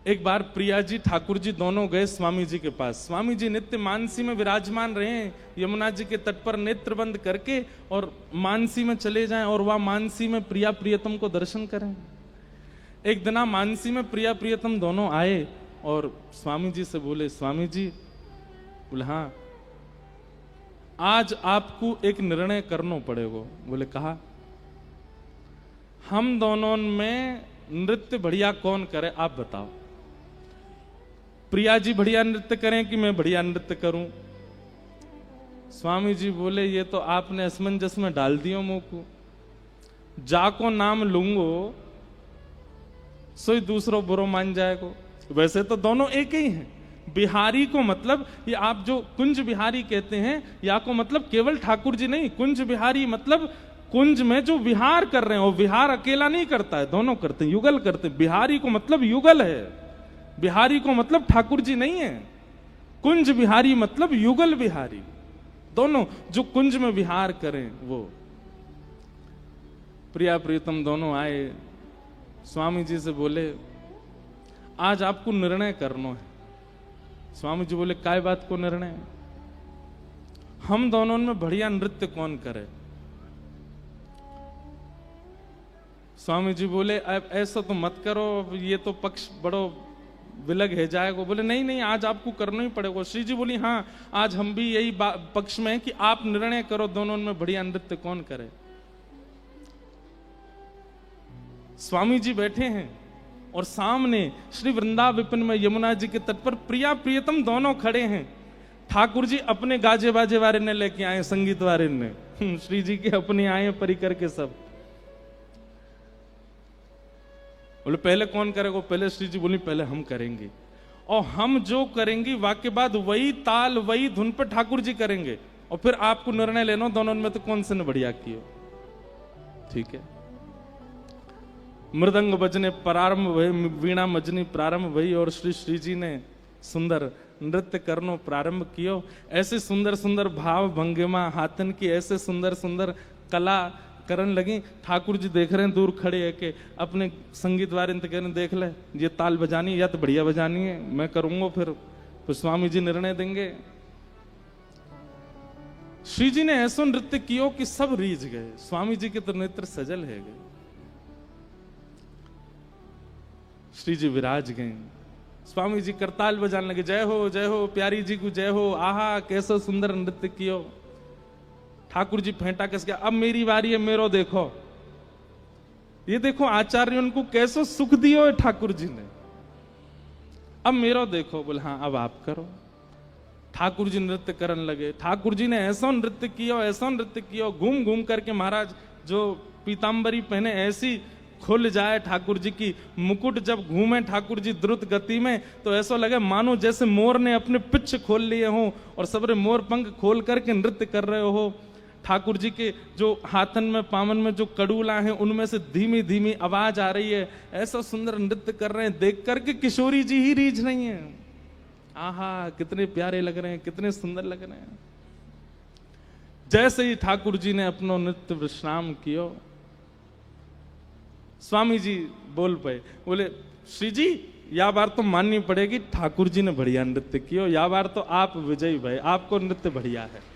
एक बार प्रिया जी ठाकुर जी दोनों गए स्वामी जी के पास। स्वामी जी नित्य मानसी में विराजमान रहे हैं, यमुना जी के तट पर नेत्र बंद करके और मानसी में चले जाएं और वह मानसी में प्रिया प्रियतम को दर्शन करें। एक दिन मानसी में प्रिया प्रियतम दोनों आए और स्वामी जी से बोले, स्वामी जी, बोले हाँ, आज आपको एक निर्णय करना पड़ेगा। बोले कहा? हम दोनों में नृत्य बढ़िया कौन करे, आप बताओ। प्रिया जी बढ़िया नृत्य करें कि मैं बढ़िया नृत्य करूं? स्वामी जी बोले, ये तो आपने असमंजस में डाल दियो मुंह को। जाको नाम लूंगो सोई दूसरो बुरो मान जाएगो। वैसे तो दोनों एक ही हैं। बिहारी को मतलब, ये आप जो कुंज बिहारी कहते हैं, या को मतलब केवल ठाकुर जी नहीं, कुंज बिहारी मतलब कुंज में जो विहार कर रहे हैं। वो विहार अकेला नहीं करता है, दोनों करते हैं, युगल करते हैं। बिहारी को मतलब युगल है, बिहारी को मतलब ठाकुर जी नहीं है। कुंज बिहारी मतलब युगल बिहारी, दोनों जो कुंज में विहार करें वो। प्रिया प्रियतम दोनों आए, स्वामी जी से बोले, आज आपको निर्णय करना है। स्वामी जी बोले, काय बात को निर्णय? हम दोनों में बढ़िया नृत्य कौन करे? स्वामी जी बोले, अब ऐसा तो मत करो, ये तो पक्ष बड़ो विलग है जाएगा। बोले नहीं नहीं, आज आपको करना ही पड़ेगा। श्री जी बोली, हाँ, आज हम भी यही पक्ष में है कि आप निर्णय करो दोनों में बढ़िया नृत्य कौन करे। स्वामी जी बैठे हैं और सामने श्री वृंदावन विपिन में यमुना जी के तट पर प्रिया प्रियतम दोनों खड़े हैं। ठाकुर जी अपने गाजे बाजे वाले ने लेके आए, संगीत वाले ने, श्री जी के अपने आए परिकर के सब। बोले पहले कौन करेगा? पहले श्री जी बोली, पहले हम करेंगे, और हम जो करेंगे वाक्य बाद वही ताल वही धुन पर ठाकुर जी करेंगे, और फिर आपको निर्णय लेना दोनों में तो कौन से ने बढ़िया किया। ठीक है। मृदंग बजने प्रारंभ भई, वीणा मजनी प्रारंभ भई, और श्री जी ने सुंदर नृत्य करनो प्रारंभ कियो। ऐसे सुंदर सुंदर भाव भंगिमा हाथन की ऐसे सुंदर सुंदर कला करन लगी। ठाकुर जी देख रहे हैं दूर खड़े है कि अपने संगीत वाले कह रहे, देख ले ये ताल बजानी या तो बढ़िया बजानी है, मैं करूंगा, फिर तो स्वामी जी निर्णय देंगे। श्री जी ने ऐसा नृत्य कियो कि सब रीझ गए। स्वामी जी के तो नेत्र सजल है गए। श्री जी विराज गए, स्वामी जी करताल बजाने लगे, जय हो प्यारी जी को जय हो, आहा कैसा सुंदर नृत्य कियो। ठाकुर जी फेंटा कस गया, अब मेरी बारी है, मेरो देखो, ये देखो आचार्य उनको कैसो सुख दियो है ठाकुर जी ने, अब मेरो देखो। बोले हाँ, अब आप करो। ठाकुर जी नृत्य करने लगे। ठाकुर जी ने ऐसा नृत्य किया, घूम घूम करके महाराज जो पीताम्बरी पहने ऐसी खुल जाए ठाकुर जी की। मुकुट जब घूमे ठाकुर जी द्रुत गति में, तो ऐसा लगे मानो जैसे मोर ने अपने पिच्छ खोल लिए हो और सबरे मोर पंख खोल करके नृत्य कर रहे हो। ठाकुर जी के जो हाथन में पावन में जो कड़ूला हैं उनमें से धीमी धीमी आवाज आ रही है। ऐसा सुंदर नृत्य कर रहे हैं, देख करके किशोरी जी ही रीझ रही हैं। आहा कितने प्यारे लग रहे हैं, कितने सुंदर लग रहे हैं। जैसे ही ठाकुर जी ने अपना नृत्य विश्राम किया, स्वामी जी बोल पाए, बोले श्री जी या बार तो माननी पड़ेगी, ठाकुर जी ने बढ़िया नृत्य किया, या बार तो आप विजयी भाई, आपको नृत्य बढ़िया है।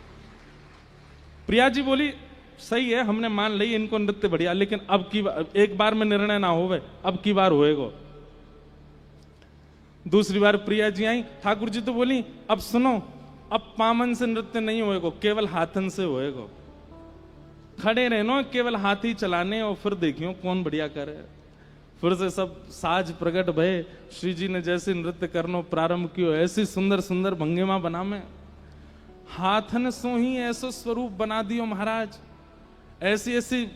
प्रिया जी बोली सही है, हमने मान ली इनको नृत्य बढ़िया, लेकिन अब की एक बार में निर्णय ना होवे, अब की बार होएगा। दूसरी बार प्रिया जी आई, ठाकुर जी तो बोली अब सुनो, अब पामन से नृत्य नहीं होएगा, केवल हाथन से होएगा। खड़े रहनो, केवल हाथ ही चलाने, और फिर देखियो कौन बढ़िया करे। फिर से सब साज प्रकट भय। श्री जी ने जैसे नृत्य करनो प्रारंभ कियो, ऐसी सुंदर सुंदर भंगिमा बना में, हाथन सो ही ऐसा स्वरूप बना दियो महाराज। ऐसी ऐसी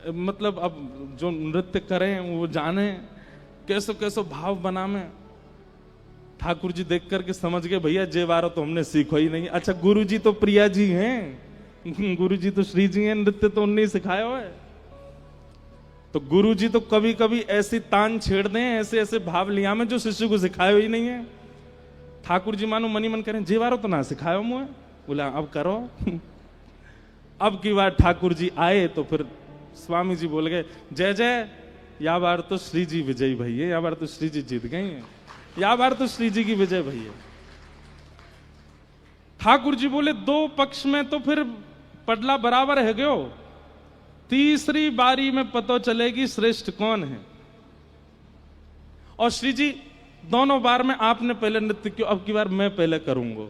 मतलब अब जो नृत्य करें वो जाने कैसो कैसो भाव बना में। ठाकुर जी देख करके समझ गए भैया जे वारो तो हमने सीखो ही नहीं। अच्छा गुरु जी तो प्रिया जी हैं, गुरु जी तो श्री जी हैं, नृत्य तो उन्हें सिखाया हुआ है। तो गुरु जी तो कभी कभी ऐसी तान छेड़ दें, ऐसे ऐसे भाव लिया में जो शिष्य को सिखाया ही नहीं है। ठाकुर जी मानो मनी मन करें, जेवारो तो ना सिखाया मुझे, बोला अब करो। अब की बार ठाकुर जी आए तो फिर स्वामी जी बोल गए, जय जय या बार तो श्री जी विजयी भई है, या बार तो श्री जी जीत गए हैं, या बार तो श्री जी की विजय भई है। ठाकुर जी बोले दो पक्ष में तो फिर पडला बराबर है गयो, तीसरी बारी में पता चलेगी श्रेष्ठ कौन है। और श्री जी दोनों बार में आपने पहले नृत्य किया, अब की बार मैं पहले करूंगा,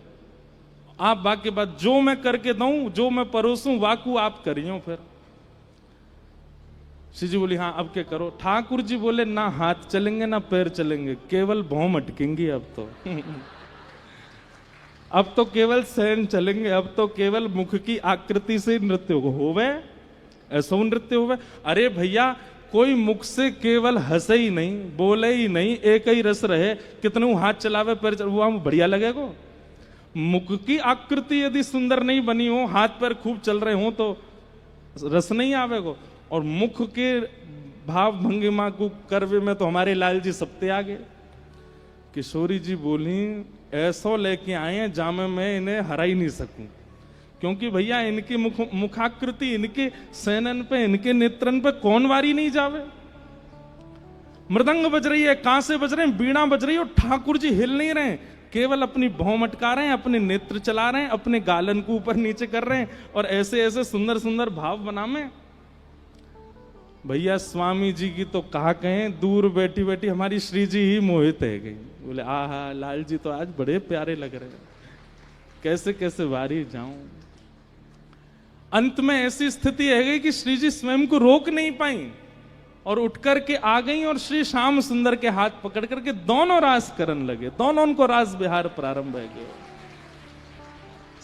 आप बाकी बात जो मैं करके दूं, जो मैं परोसूं वाकू आप करियो। फिर श्री जी बोली हाँ अब क्या करो। ठाकुर जी बोले ना हाथ चलेंगे ना पैर चलेंगे, केवल भौं अटकेंगी अब तो अब तो केवल सहन चलेंगे, अब तो केवल मुख की आकृति से नृत्य होवे, ऐसा नृत्य होवे। अरे भैया कोई मुख से केवल हंसे ही नहीं, बोले ही नहीं, एक ही रस रहे, कितने हाथ चलावे पैर चलावे, वो हम बढ़िया लगेगा। मुख की आकृति यदि सुंदर नहीं बनी हो, हाथ पैर खूब चल रहे हो तो रस नहीं आवेगा। और मुख के भाव भंगिमा को करवे में तो हमारे लाल जी सबते आगे। किशोरी जी बोली ऐसो लेके आए हैं जामे मैं इन्हें हरा ही नहीं सकूं, क्योंकि भैया इनकी मुखाकृति, इनके सैनन पे, इनके नेत्रन पे कौन वारी नहीं जावे। मृदंग बज रही है, कांसे बज रहे हैं, बीणा बज रही है, और ठाकुर जी हिल नहीं रहे, केवल अपनी भौं मटका रहे हैं, अपने नेत्र चला रहे हैं, अपने गालन को ऊपर नीचे कर रहे हैं, और ऐसे ऐसे सुंदर सुंदर भाव बनावे। भैया स्वामी जी की तो कहा कहें, दूर बैठी बैठी हमारी श्री जी ही मोहित है गई। बोले आहा लाल जी तो आज बड़े प्यारे लग रहे हैं, कैसे कैसे वारी जाऊं। अंत में ऐसी स्थिति है गई कि श्री जी स्वयं को रोक नहीं पाई और उठ करके आ गई, और श्री श्याम सुंदर के हाथ पकड़ करके दोनों रास करने लगे, दोनों उनको रास बिहार प्रारंभ है गए।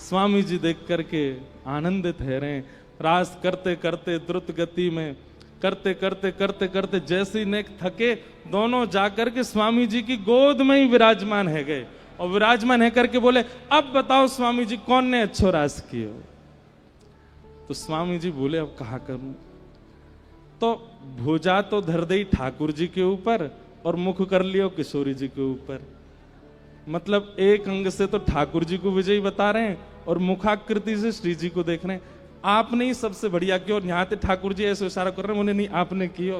स्वामी जी देख करके आनंदित है रहे, रास करते करते द्रुत गति में करते करते करते करते जैसे नेक थके, दोनों जाकर के स्वामी जी की गोद में ही विराजमान है गए, और विराजमान है करके बोले अब बताओ स्वामी जी कौन ने अच्छो रास कियो। तो स्वामी जी बोले अब कहा करूं, तो भुजा तो धर दई ठाकुर जी के ऊपर और मुख कर लियो किशोरी जी के ऊपर। मतलब एक अंग से तो ठाकुर जी को विजयी बता रहे हैं और मुखाकृति से श्री जी को देख रहे हैं। आपने ही सबसे बढ़िया किया, और यहाँ पे ठाकुर जी ऐसे इशारा कर रहे हैं, उन्हें नहीं आपने कियो।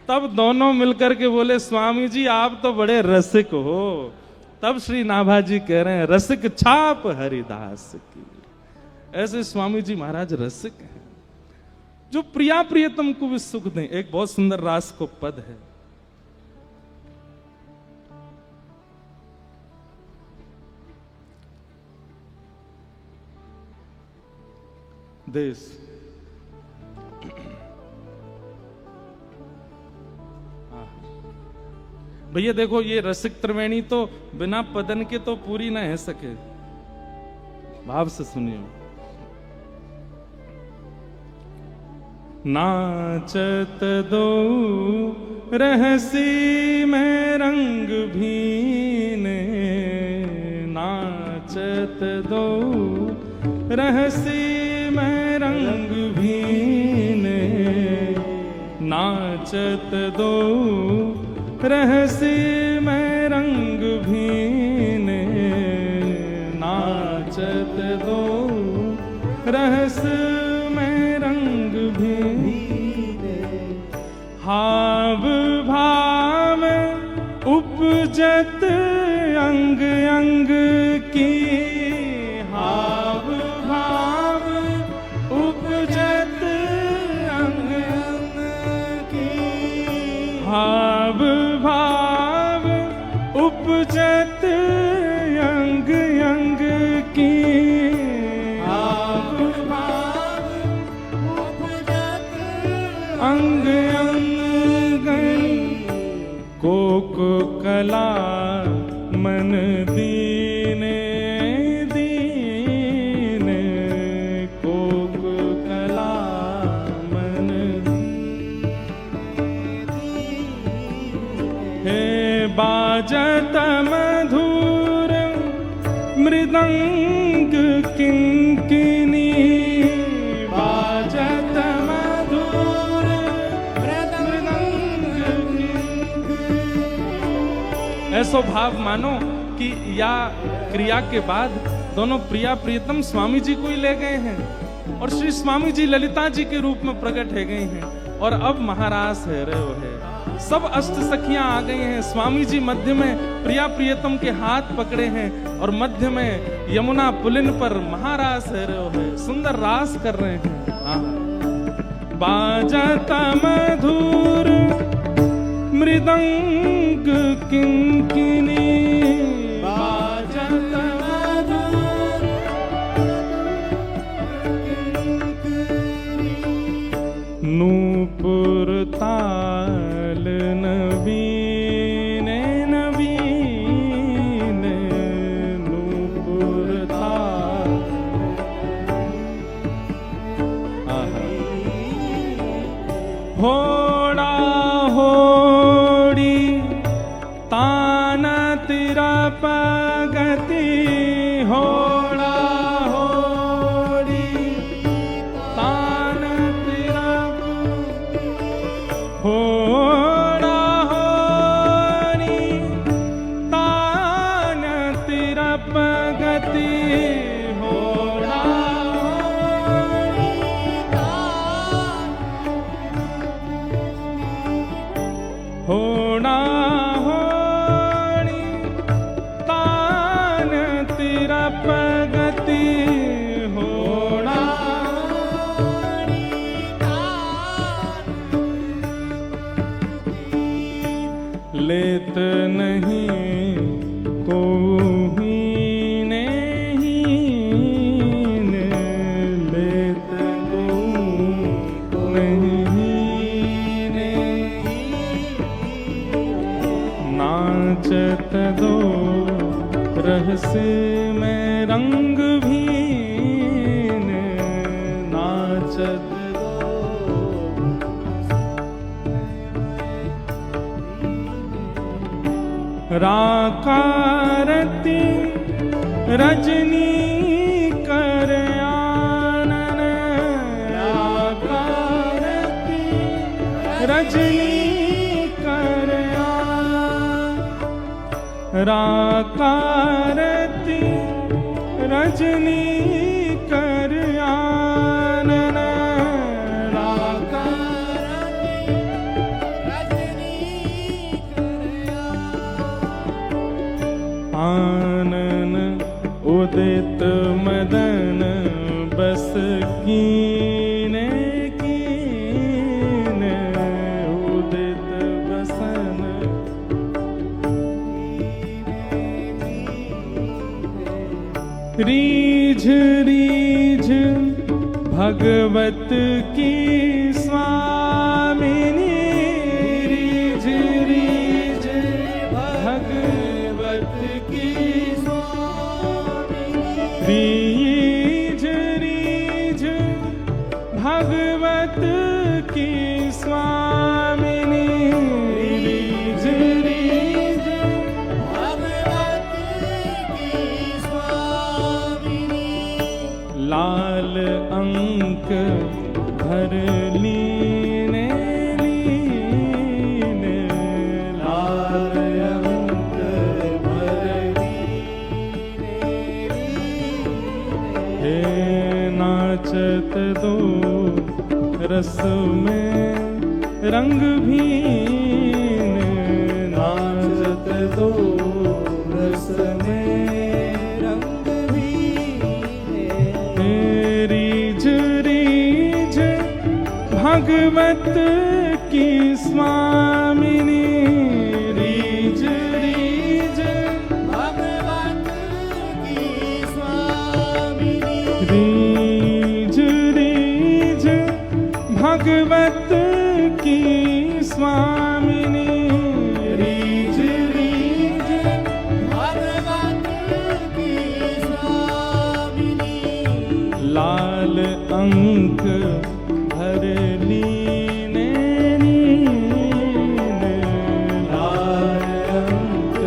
तब दोनों मिलकर के बोले स्वामी जी आप तो बड़े रसिक हो। तब श्री नाभा जी कह रहे हैं रसिक छाप हरिदास की। ऐसे स्वामी जी महाराज रसिक हैं, जो प्रिया प्रियतम को भी सुख दें। एक बहुत सुंदर रास को पद है, देश भैया देखो ये रसिक त्रिवेणी तो बिना पदन के तो पूरी ना है सके, भाव से सुनिए। नाचत दो रहसी में रंग भीने, नाचत दो रहसी में रंग भीने, नाचत दो रहसी में रंग भीने, नाचत दो रहस में रंग भीने। हाव भाव उपजत अंग अंग की, हाव भाव उपजत अंग अंग की, हाव भाव उपजत अंग अंग की, हाव भाव उपजत अंग अंग कोक कला मन दीने दीने, कोक कला मन हे बाजत मधुर मृदंग किंकिनी, बाजत मधुर मृदंग किंकिनी। ऐसो भाव मानो कि या क्रिया के बाद दोनों प्रिया प्रियतम स्वामी जी को ही ले गए हैं, और श्री स्वामी जी ललिता जी के रूप में प्रकट है गए हैं, और अब महारास है रे वो है। सब अष्ट सखियां आ गई हैं, स्वामी जी मध्य में प्रिया प्रियतम के हाथ पकड़े हैं और मध्य में यमुना पुलिन पर महारास है रे वो है, सुंदर रास कर रहे हैं। बाजता मधुर मृदंग किंकिनी, बाजता मधुर नूपुर ताल नवीन नवीन, नूपुर ताल होड़ा होड़ी तान तिरप गति, होड़ा होड़ी तान तिरप, होड़ा होड़ी तान तिरप गति, होड़ा होड़ा होड़ी तान तिरप गति, होड़ा लेत नहीं को हीने हीन, लेत को नहीं नाचत दो रहस्य में रंग भीन, नाचत राकारती रजनी कर आनन, राकारती रजनी कर राकारती रजनी कर आनन, राकारती रजनी कर आनन, उदित मदन बस कीने कीने, उदित बसन रीझ रीझ भगवत की स्वामिनी, रीझ रीझ भगवत की स्वामिनी, रीझ रीझ भगवत की स्वामिनी, रीझ रीझ भगवत की स्वामिनी, लाल अंक भर लीने लीने, लाल अंक भर लीने लीने, हे नाचत दो रस में रंग भीन, नाचत दो रस में रंग भीन, रीझ रीझ भगवत की स्वामिनी, रीझ रीझ भगवत की स्वामिनी, रीझ रीझ भगवत की स्वामिनी, रीझ रीझ भगवत की स्वामिनी, लाल अंक भर लीने लीने, लाल अंक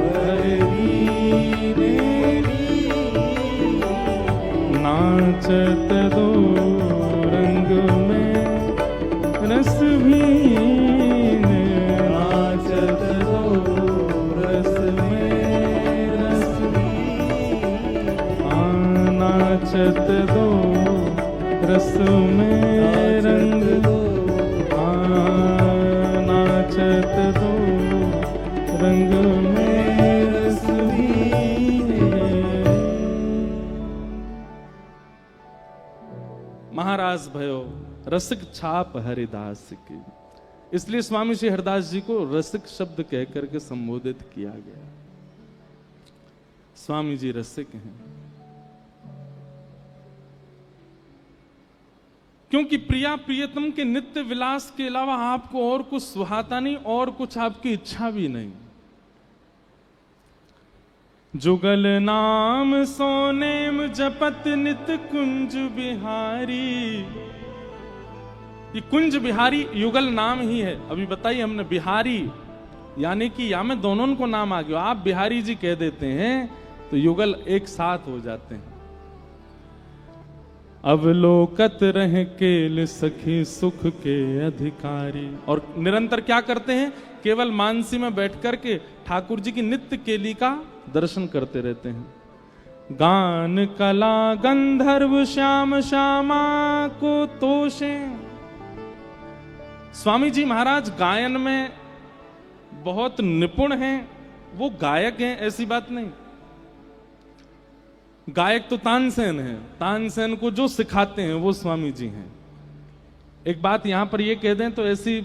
भर लीने लीने, नाचत दो रंग में रस भीन, नाचत दो रस में रस भीन, नाचत दो रस में रंग नाचत हो रंग में रस भीगे। महाराज भयो रसिक छाप हरिदास की, इसलिए स्वामी श्री हरिदास जी को रसिक शब्द कह करके संबोधित किया गया। स्वामी जी रसिक हैं, क्योंकि प्रिया प्रियतम के नित्य विलास के अलावा आपको और कुछ सुहाता नहीं और कुछ आपकी इच्छा भी नहीं। जुगल नाम सोनेम जपत नित कुंज बिहारी। ये कुंज बिहारी युगल नाम ही है। अभी बताइए हमने बिहारी यानी कि या में दोनों को नाम आ गया, आप बिहारी जी कह देते हैं तो युगल एक साथ हो जाते हैं। अवलोकत रहे केल सखी सुख के अधिकारी। और निरंतर क्या करते हैं, केवल मानसी में बैठ करके ठाकुर जी की नित्य केली का दर्शन करते रहते हैं। गान कला गंधर्व श्याम श्यामा को तोषे। स्वामी जी महाराज गायन में बहुत निपुण हैं, वो गायक हैं ऐसी बात नहीं। गायक तो तानसेन है, तानसेन को जो सिखाते हैं वो स्वामी जी हैं। एक बात यहां पर ये कह दें तो ऐसी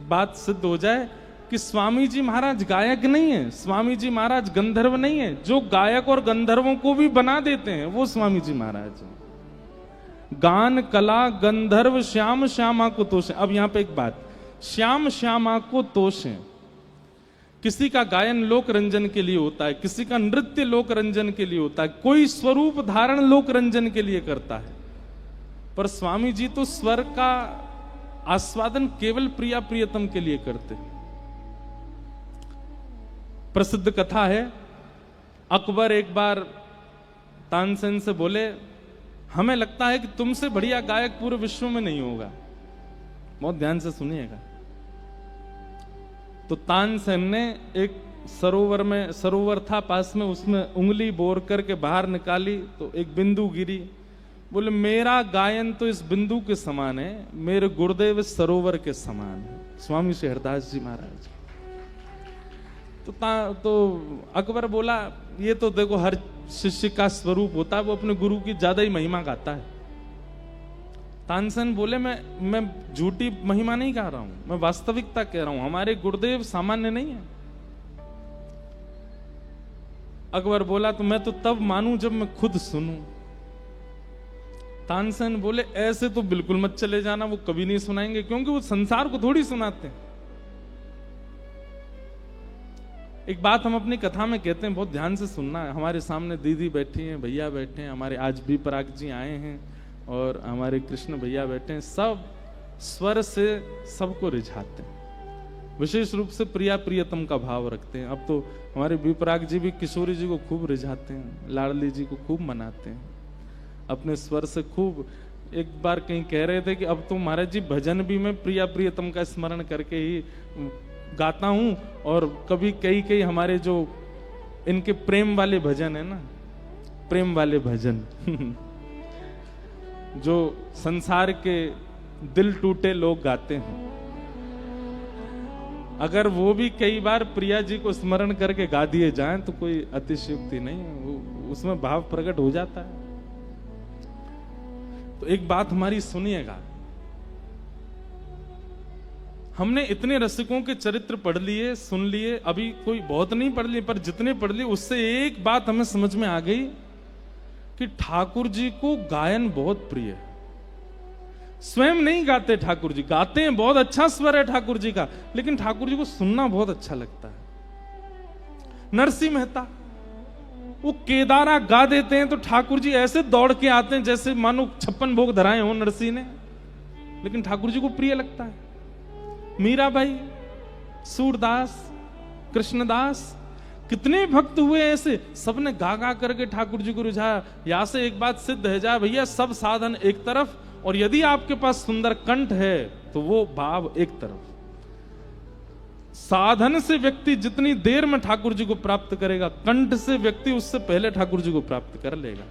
बात सिद्ध हो जाए कि स्वामी जी महाराज गायक नहीं है, स्वामी जी महाराज गंधर्व नहीं है। जो गायक और गंधर्वों को भी बना देते हैं वो स्वामी जी महाराज हैं। गान कला गंधर्व श्याम श्यामा को तोषे। अब यहां पे एक बात, श्याम श्यामा को तोषे। किसी का गायन लोक रंजन के लिए होता है, किसी का नृत्य लोक रंजन के लिए होता है, कोई स्वरूप धारण लोक रंजन के लिए करता है। पर स्वामी जी तो स्वर का आस्वादन केवल प्रिया प्रियतम के लिए करते हैं। प्रसिद्ध कथा है, अकबर एक बार तानसेन से बोले, हमें लगता है कि तुमसे बढ़िया गायक पूरे विश्व में नहीं होगा। बहुत ध्यान से सुनिएगा। तो तानसेन ने एक सरोवर था पास में, उसमें उंगली बोर करके बाहर निकाली तो एक बिंदु गिरी। बोले मेरा गायन तो इस बिंदु के समान है, मेरे गुरुदेव इस सरोवर के समान है, स्वामी श्री हरिदास जी महाराज। तो अकबर बोला ये तो देखो हर शिष्य का स्वरूप होता है, वो अपने गुरु की ज्यादा ही महिमा गाता है। तानसेन बोले मैं झूठी महिमा नहीं गा रहा हूं, मैं वास्तविकता कह रहा हूं, हमारे गुरुदेव सामान्य नहीं है। अकबर बोला तो मैं तो तब मानूं जब मैं खुद सुनूं। तानसेन बोले ऐसे तो बिल्कुल मत चले जाना, वो कभी नहीं सुनाएंगे, क्योंकि वो संसार को थोड़ी सुनाते हैं। एक बात हम अपनी कथा में कहते हैं, बहुत ध्यान से सुनना है। हमारे सामने दीदी बैठी हैं, भैया बैठे हैं, हमारे आज भी पराग जी आए हैं और हमारे कृष्ण भैया बैठे हैं। सब स्वर से सबको रिझाते हैं, विशेष रूप से प्रिया प्रियतम का भाव रखते हैं। अब तो हमारे विपराग जी भी किशोरी जी को खूब रिझाते हैं, लाडली जी को खूब मनाते हैं अपने स्वर से खूब। एक बार कहीं कह रहे थे कि अब तो महाराज जी भजन भी मैं प्रिया प्रियतम का स्मरण करके ही गाता हूं। और कभी कई हमारे जो इनके प्रेम वाले भजन है ना, प्रेम वाले भजन जो संसार के दिल टूटे लोग गाते हैं, अगर वो भी कई बार प्रिया जी को स्मरण करके गा दिए जाएं तो कोई अतिशयोक्ति नहीं है, वो उसमें भाव प्रकट हो जाता है। तो एक बात हमारी सुनिएगा, हमने इतने रसिकों के चरित्र पढ़ लिए, सुन लिए, अभी कोई बहुत नहीं पढ़ लिए, पर जितने पढ़ लिए उससे एक बात हमें समझ में आ गई कि ठाकुर जी को गायन बहुत प्रिय है। स्वयं नहीं गाते ठाकुर जी, गाते हैं, बहुत अच्छा स्वर है ठाकुर जी का, लेकिन ठाकुर जी को सुनना बहुत अच्छा लगता है। नरसिंह मेहता वो केदारा गा देते हैं तो ठाकुर जी ऐसे दौड़ के आते हैं जैसे मानो 56 भोग धराए हो नरसिंह ने, लेकिन ठाकुर जी को प्रिय लगता है। मीराबाई, सूरदास, कृष्णदास, कितने भक्त हुए ऐसे, सबने गा गा करके ठाकुर जी को रिझाया। यहां से एक बात सिद्ध है जा भैया, सब साधन एक तरफ, और यदि आपके पास सुंदर कंठ है तो वो भाव एक तरफ। साधन से व्यक्ति जितनी देर में ठाकुर जी को प्राप्त करेगा, कंठ से व्यक्ति उससे पहले ठाकुर जी को प्राप्त कर लेगा।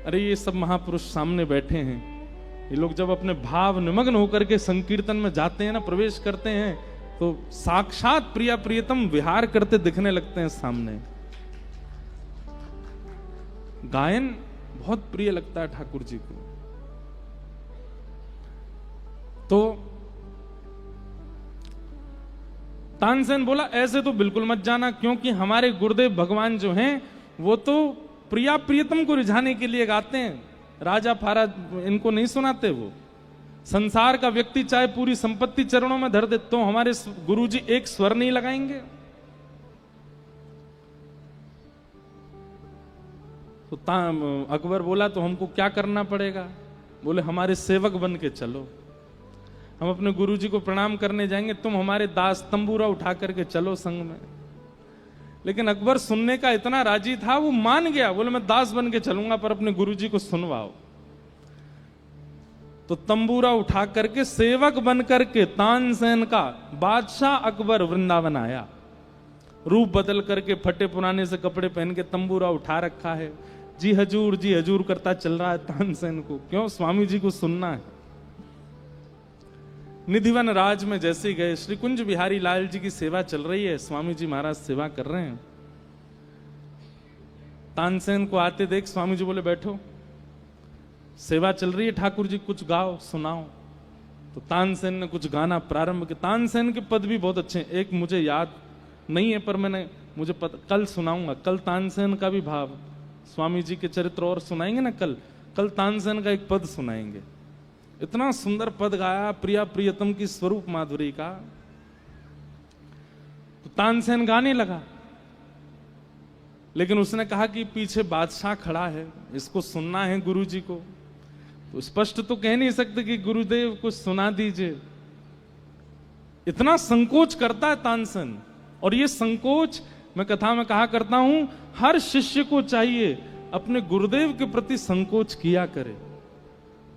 अरे ये सब महापुरुष सामने बैठे हैं, ये लोग जब अपने भाव निमग्न होकर के संकीर्तन में जाते हैं ना, प्रवेश करते हैं, तो साक्षात प्रिया प्रियतम विहार करते दिखने लगते हैं सामने। गायन बहुत प्रिय लगता है ठाकुर जी को। तो तानसेन बोला ऐसे तो बिल्कुल मत जाना, क्योंकि हमारे गुरुदेव भगवान जो हैं वो तो प्रिया प्रियतम को रिझाने के लिए गाते हैं, राजा फारा इनको नहीं सुनाते। वो संसार का व्यक्ति चाहे पूरी संपत्ति चरणों में धर दे, तो हमारे गुरुजी एक स्वर नहीं लगाएंगे। तो अकबर बोला तो हमको क्या करना पड़ेगा? बोले हमारे सेवक बन के चलो, हम अपने गुरुजी को प्रणाम करने जाएंगे, तुम हमारे दास तंबूरा उठा करके चलो संग में। लेकिन अकबर सुनने का इतना राजी था, वो मान गया, बोले मैं दास बन के चलूंगा पर अपने गुरुजी को सुनवाओ। तो तंबूरा उठा करके सेवक बन करके तानसेन का बादशाह अकबर वृंदावन आया। रूप बदल करके फटे पुराने से कपड़े पहन के तंबूरा उठा रखा है, जी हजूर करता चल रहा है तानसेन को। क्यों? स्वामी जी को सुनना है। निधिवन राज में जैसे ही गए, श्री कुंज बिहारी लाल जी की सेवा चल रही है, स्वामी जी महाराज सेवा कर रहे हैं। तानसेन को आते देख स्वामी जी बोले बैठो, सेवा चल रही है, ठाकुर जी कुछ गाओ सुनाओ। तो तानसेन ने कुछ गाना प्रारंभ किया। तानसेन के पद भी बहुत अच्छे हैं, एक मुझे याद नहीं है पर मुझे पता, कल सुनाऊंगा। कल तानसेन का भी भाव, स्वामी जी के चरित्र और सुनाएंगे ना कल तानसेन का एक पद सुनाएंगे। इतना सुंदर पद गाया प्रिया प्रियतम की स्वरूप माधुरी का। तो तानसेन गाने लगा, लेकिन उसने कहा कि पीछे बादशाह खड़ा है, इसको सुनना है गुरुजी को। तो स्पष्ट तो कह नहीं सकते कि गुरुदेव कुछ सुना दीजिए, इतना संकोच करता है तानसेन। और ये संकोच मैं कथा में कहा करता हूं, हर शिष्य को चाहिए अपने गुरुदेव के प्रति संकोच किया करे।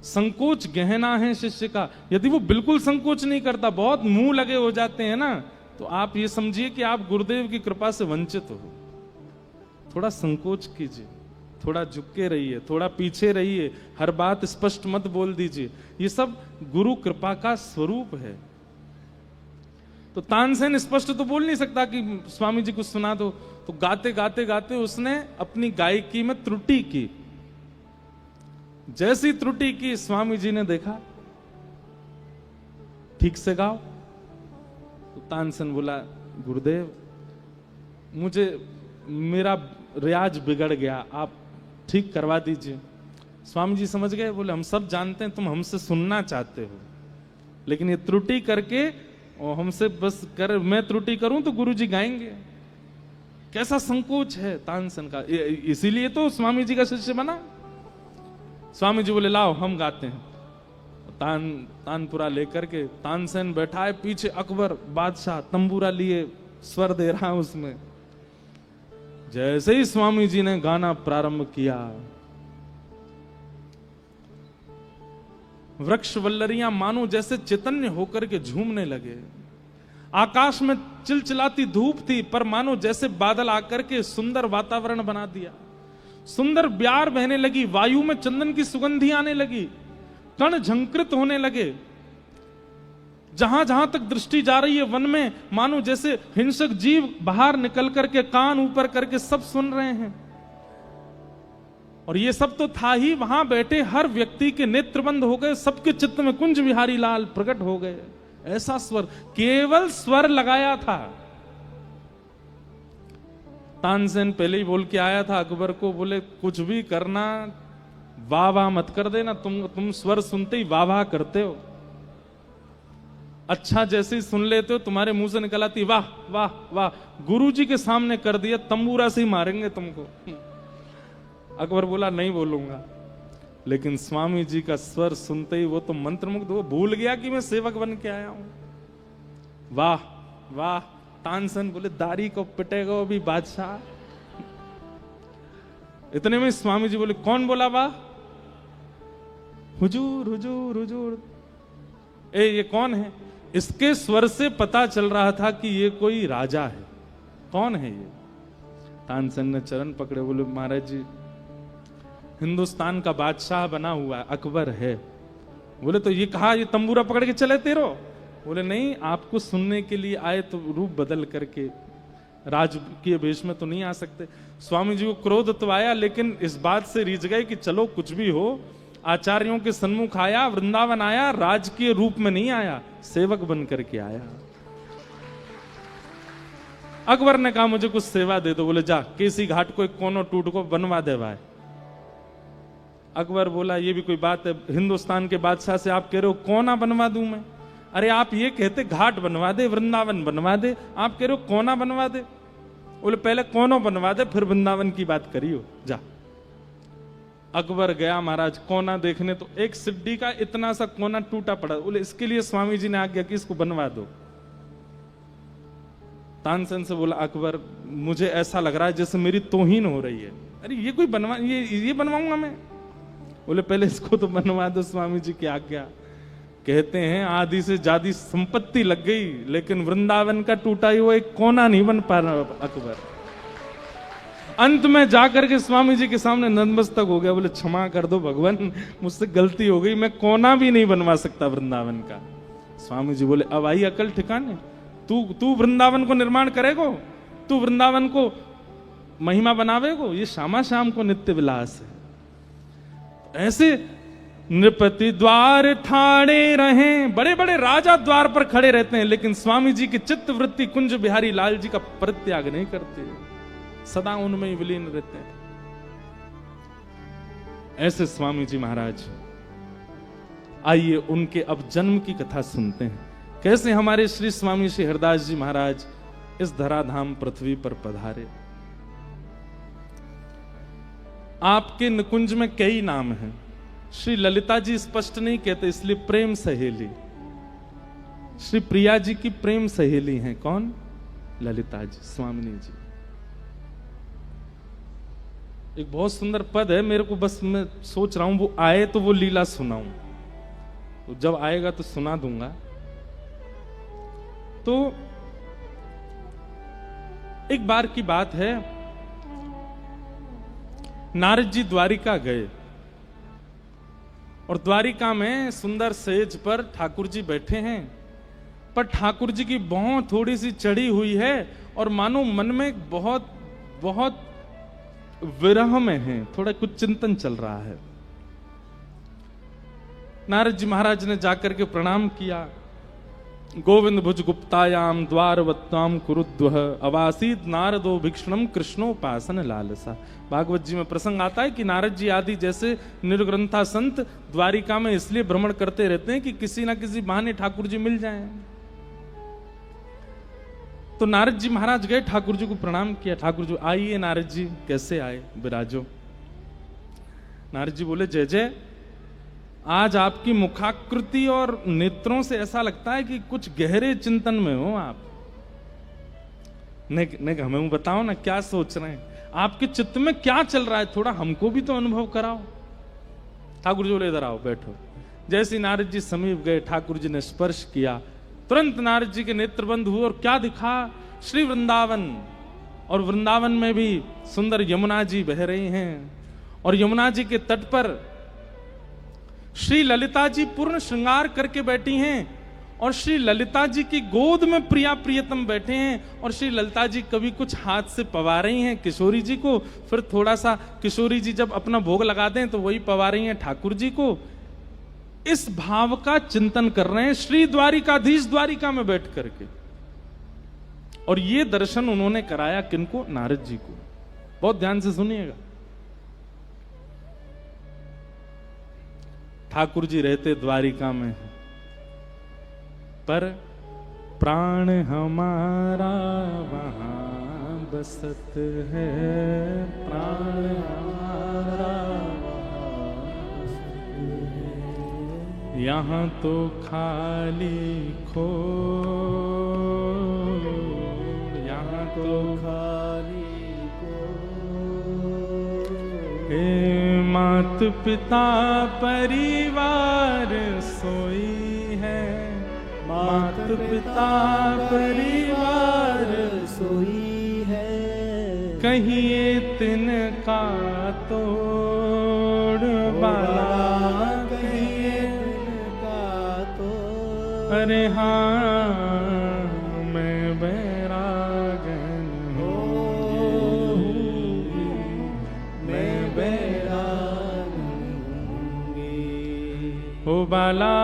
संकोच गहना है शिष्य का। यदि वो बिल्कुल संकोच नहीं करता, बहुत मुंह लगे हो जाते हैं ना, तो आप ये समझिए कि आप गुरुदेव की कृपा से वंचित हो। थोड़ा संकोच कीजिए, थोड़ा झुक के रहिए, थोड़ा पीछे रहिए, हर बात स्पष्ट मत बोल दीजिए। ये सब गुरु कृपा का स्वरूप है। तो तानसेन स्पष्ट तो बोल नहीं सकता कि स्वामी जी कुछ सुना दो। तो गाते गाते गाते उसने अपनी गायकी में त्रुटि की। जैसी त्रुटि की स्वामी जी ने देखा, ठीक से गाओ। तो तानसेन बोला गुरुदेव मुझे मेरा रियाज बिगड़ गया, आप ठीक करवा दीजिए। स्वामी जी समझ गए, बोले हम सब जानते हैं तुम हमसे सुनना चाहते हो, लेकिन ये त्रुटि करके और हमसे बस कर मैं त्रुटि करूं तो गुरुजी गाएंगे। कैसा संकोच है तानसेन का, इसीलिए तो स्वामी जी का शिष्य बना। स्वामी जी बोले लाओ हम गाते हैं। तानपुरा लेकर के तानसेन बैठा है, पीछे अकबर बादशाह तंबूरा लिए स्वर दे रहा है उसमें। जैसे ही स्वामी जी ने गाना प्रारंभ किया, वृक्ष वल्लरियां मानो जैसे चैतन्य होकर के झूमने लगे। आकाश में चिलचिलाती धूप थी, पर मानो जैसे बादल आकर के सुंदर वातावरण बना दिया। सुंदर ब्यार बहने लगी, वायु में चंदन की सुगंधी आने लगी, कण झंकृत होने लगे। जहां जहां तक दृष्टि जा रही है वन में, मानो जैसे हिंसक जीव बाहर निकल करके कान ऊपर करके सब सुन रहे हैं। और ये सब तो था ही, वहां बैठे हर व्यक्ति के नेत्र बंद हो गए, सबके चित्त में कुंज बिहारी लाल प्रकट हो गए। ऐसा स्वर, केवल स्वर लगाया था। तानसेन पहले ही बोल के आया था अकबर को, बोले कुछ भी करना वाह वाह मत कर देना, तुम स्वर सुनते ही वाह वाह करते हो। अच्छा जैसे ही सुन लेते हो तुम्हारे मुंह से निकल आती वाह वाह वाह। गुरुजी के सामने कर दिया, तंबूरा से ही मारेंगे तुमको। अकबर बोला नहीं बोलूंगा, लेकिन स्वामी जी का स्वर सुनते ही वो तो मंत्रमुग्ध, वो भूल गया कि मैं सेवक बन के आया हूं। वाह वाह। तानसेन बोले दाढ़ी को पिटेगा भी बादशाह। इतने में स्वामी जी बोले कौन बोला वाह? हुजूर हुजूर हुजूर। ये कौन है? इसके स्वर से पता चल रहा था कि ये कोई राजा है। कौन है ये? तानसेन ने चरण पकड़े, बोले महाराज जी हिंदुस्तान का बादशाह बना हुआ अकबर है, बोले तो ये कहा ये तंबूरा पकड़ के चले तेरो? बोले नहीं, आपको सुनने के लिए आए तो रूप बदल करके राजकीय वेश में तो नहीं आ सकते। स्वामी जी को क्रोध तो आया, लेकिन इस बात से रीझ गए कि चलो कुछ भी हो, आचार्यों के सन्मुख आया, वृंदावन आया, राजकीय रूप में नहीं आया, सेवक बन करके आया। अकबर ने कहा मुझे कुछ सेवा दे दो। बोले जा केसी घाट को एक कोनो टूट को बनवा दे भाई। अकबर बोला ये भी कोई बात है, हिंदुस्तान के बादशाह से आप कह रहे हो कोना बनवा दूं मैं? अरे आप ये कहते घाट बनवा दे, वृंदावन बनवा दे, आप कह रहे हो कोना बनवा दे। बोले पहले कोनो बनवा दे फिर वृंदावन की बात करियो, जा। अकबर गया महाराज कोना देखने, तो एक सिड्डी का इतना सा कोना टूटा पड़ा। बोले इसके लिए स्वामी जी ने आज्ञा की इसको बनवा दो। तानसेन से बोला अकबर मुझे ऐसा लग रहा है जैसे मेरी तौहीन हो रही है। अरे ये कोई बनवा ये बनवाऊंगा मैं? बोले पहले इसको तो बनवा दो, स्वामी जी की आज्ञा। कहते हैं आधी से ज्यादा संपत्ति लग गई, लेकिन वृंदावन का टूटा हुआ एक कोना नहीं बन पा रहा अकबर। अंत में जाकर के स्वामी जी के सामने नतमस्तक हो गया। बोले क्षमा कर दो भगवान, मुझसे गलती हो गई, मैं कोना भी नहीं बनवा सकता वृंदावन का। स्वामी जी बोले अब आई अकल ठिकाने, तू वृंदावन को निर्माण करेगो, तू वृंदावन को महिमा बनावेगो, ये श्यामा श्याम को नित्य विलास है। ऐसे नृपति द्वार ठाड़े रहे, बड़े बड़े राजा द्वार पर खड़े रहते हैं, लेकिन स्वामी जी की चित्त वृत्ति कुंज बिहारी लाल जी का परित्याग नहीं करते, सदा उनमें ही विलीन रहते हैं। ऐसे स्वामी जी महाराज। आइए उनके अब जन्म की कथा सुनते हैं, कैसे हमारे श्री स्वामी श्री हरदास जी महाराज इस धराधाम पृथ्वी पर पधारे। आपके निकुंज में कई नाम हैं। श्री ललिता जी स्पष्ट नहीं कहते, इसलिए प्रेम सहेली। श्री प्रिया जी की प्रेम सहेली हैं कौन? ललिता जी, स्वामिनी जी। एक बहुत सुंदर पद है, मेरे को बस मैं सोच रहा हूं वो आए तो वो लीला सुनाऊं, तो जब आएगा तो सुना दूंगा। तो एक बार की बात है, नारद जी द्वारिका गए और द्वारिका में सुंदर सेज पर ठाकुर जी बैठे हैं, पर ठाकुर जी की भौं थोड़ी सी चढ़ी हुई है और मानो मन में बहुत बहुत विरह में है, थोड़ा कुछ चिंतन चल रहा है। नारद जी महाराज ने जाकर के प्रणाम किया। गोविंद भुज गुप्तायाम द्वारवत्ताम कुरुद्वह अवासीत नारदो भिक्षणम कृष्णोपासन लालसा। भागवत जी में प्रसंग आता है कि नारद जी आदि जैसे निर्ग्रंथा संत द्वारिका में इसलिए भ्रमण करते रहते हैं कि किसी ना किसी बहाने ठाकुर जी मिल जाएं। तो नारद जी महाराज गए, ठाकुर जी को प्रणाम किया। ठाकुर जी आइए नारद जी, कैसे आए, विराजो। नारद जी बोले जय जय। आज आपकी मुखाकृति और नेत्रों से ऐसा लगता है कि कुछ गहरे चिंतन में हो आप। नहीं हमें बताओ ना क्या सोच रहे हैं, आपके चित्त में क्या चल रहा है, थोड़ा हमको भी तो अनुभव कराओ। ठाकुर जी बोले इधर आओ बैठो। जैसे नारद जी समीप गए, ठाकुर जी ने स्पर्श किया, तुरंत नारद जी के नेत्र बंद हुए और क्या दिखा? श्री वृंदावन। और वृंदावन में भी सुंदर यमुना जी बह रही हैं और यमुना जी के तट पर श्री ललिता जी पूर्ण श्रृंगार करके बैठी हैं और श्री ललिता जी की गोद में प्रिया प्रियतम बैठे हैं और श्री ललिता जी कभी कुछ हाथ से पवा रही हैं किशोरी जी को, फिर थोड़ा सा किशोरी जी जब अपना भोग लगा दें तो वही पवा रही हैं ठाकुर जी को। इस भाव का चिंतन कर रहे हैं श्री द्वारिकाधीश द्वारिका में बैठ करके। और ये दर्शन उन्होंने कराया किनको? नारद जी को। बहुत ध्यान से सुनिएगा। ठाकुर जी रहते द्वारिका में, पर प्राण हमारा वहां बसत है, प्राण हमारा यहाँ तो खाली खो, यहाँ तो खाली खो। हे मात पिता परिवार सोई है, मात पिता परिवार सोई है। कहिए तिनका तोड़ वाला, कहिए अरे हाँ मैं बैरागन होंगी, मैं बैरागन होंगी। ओ बाला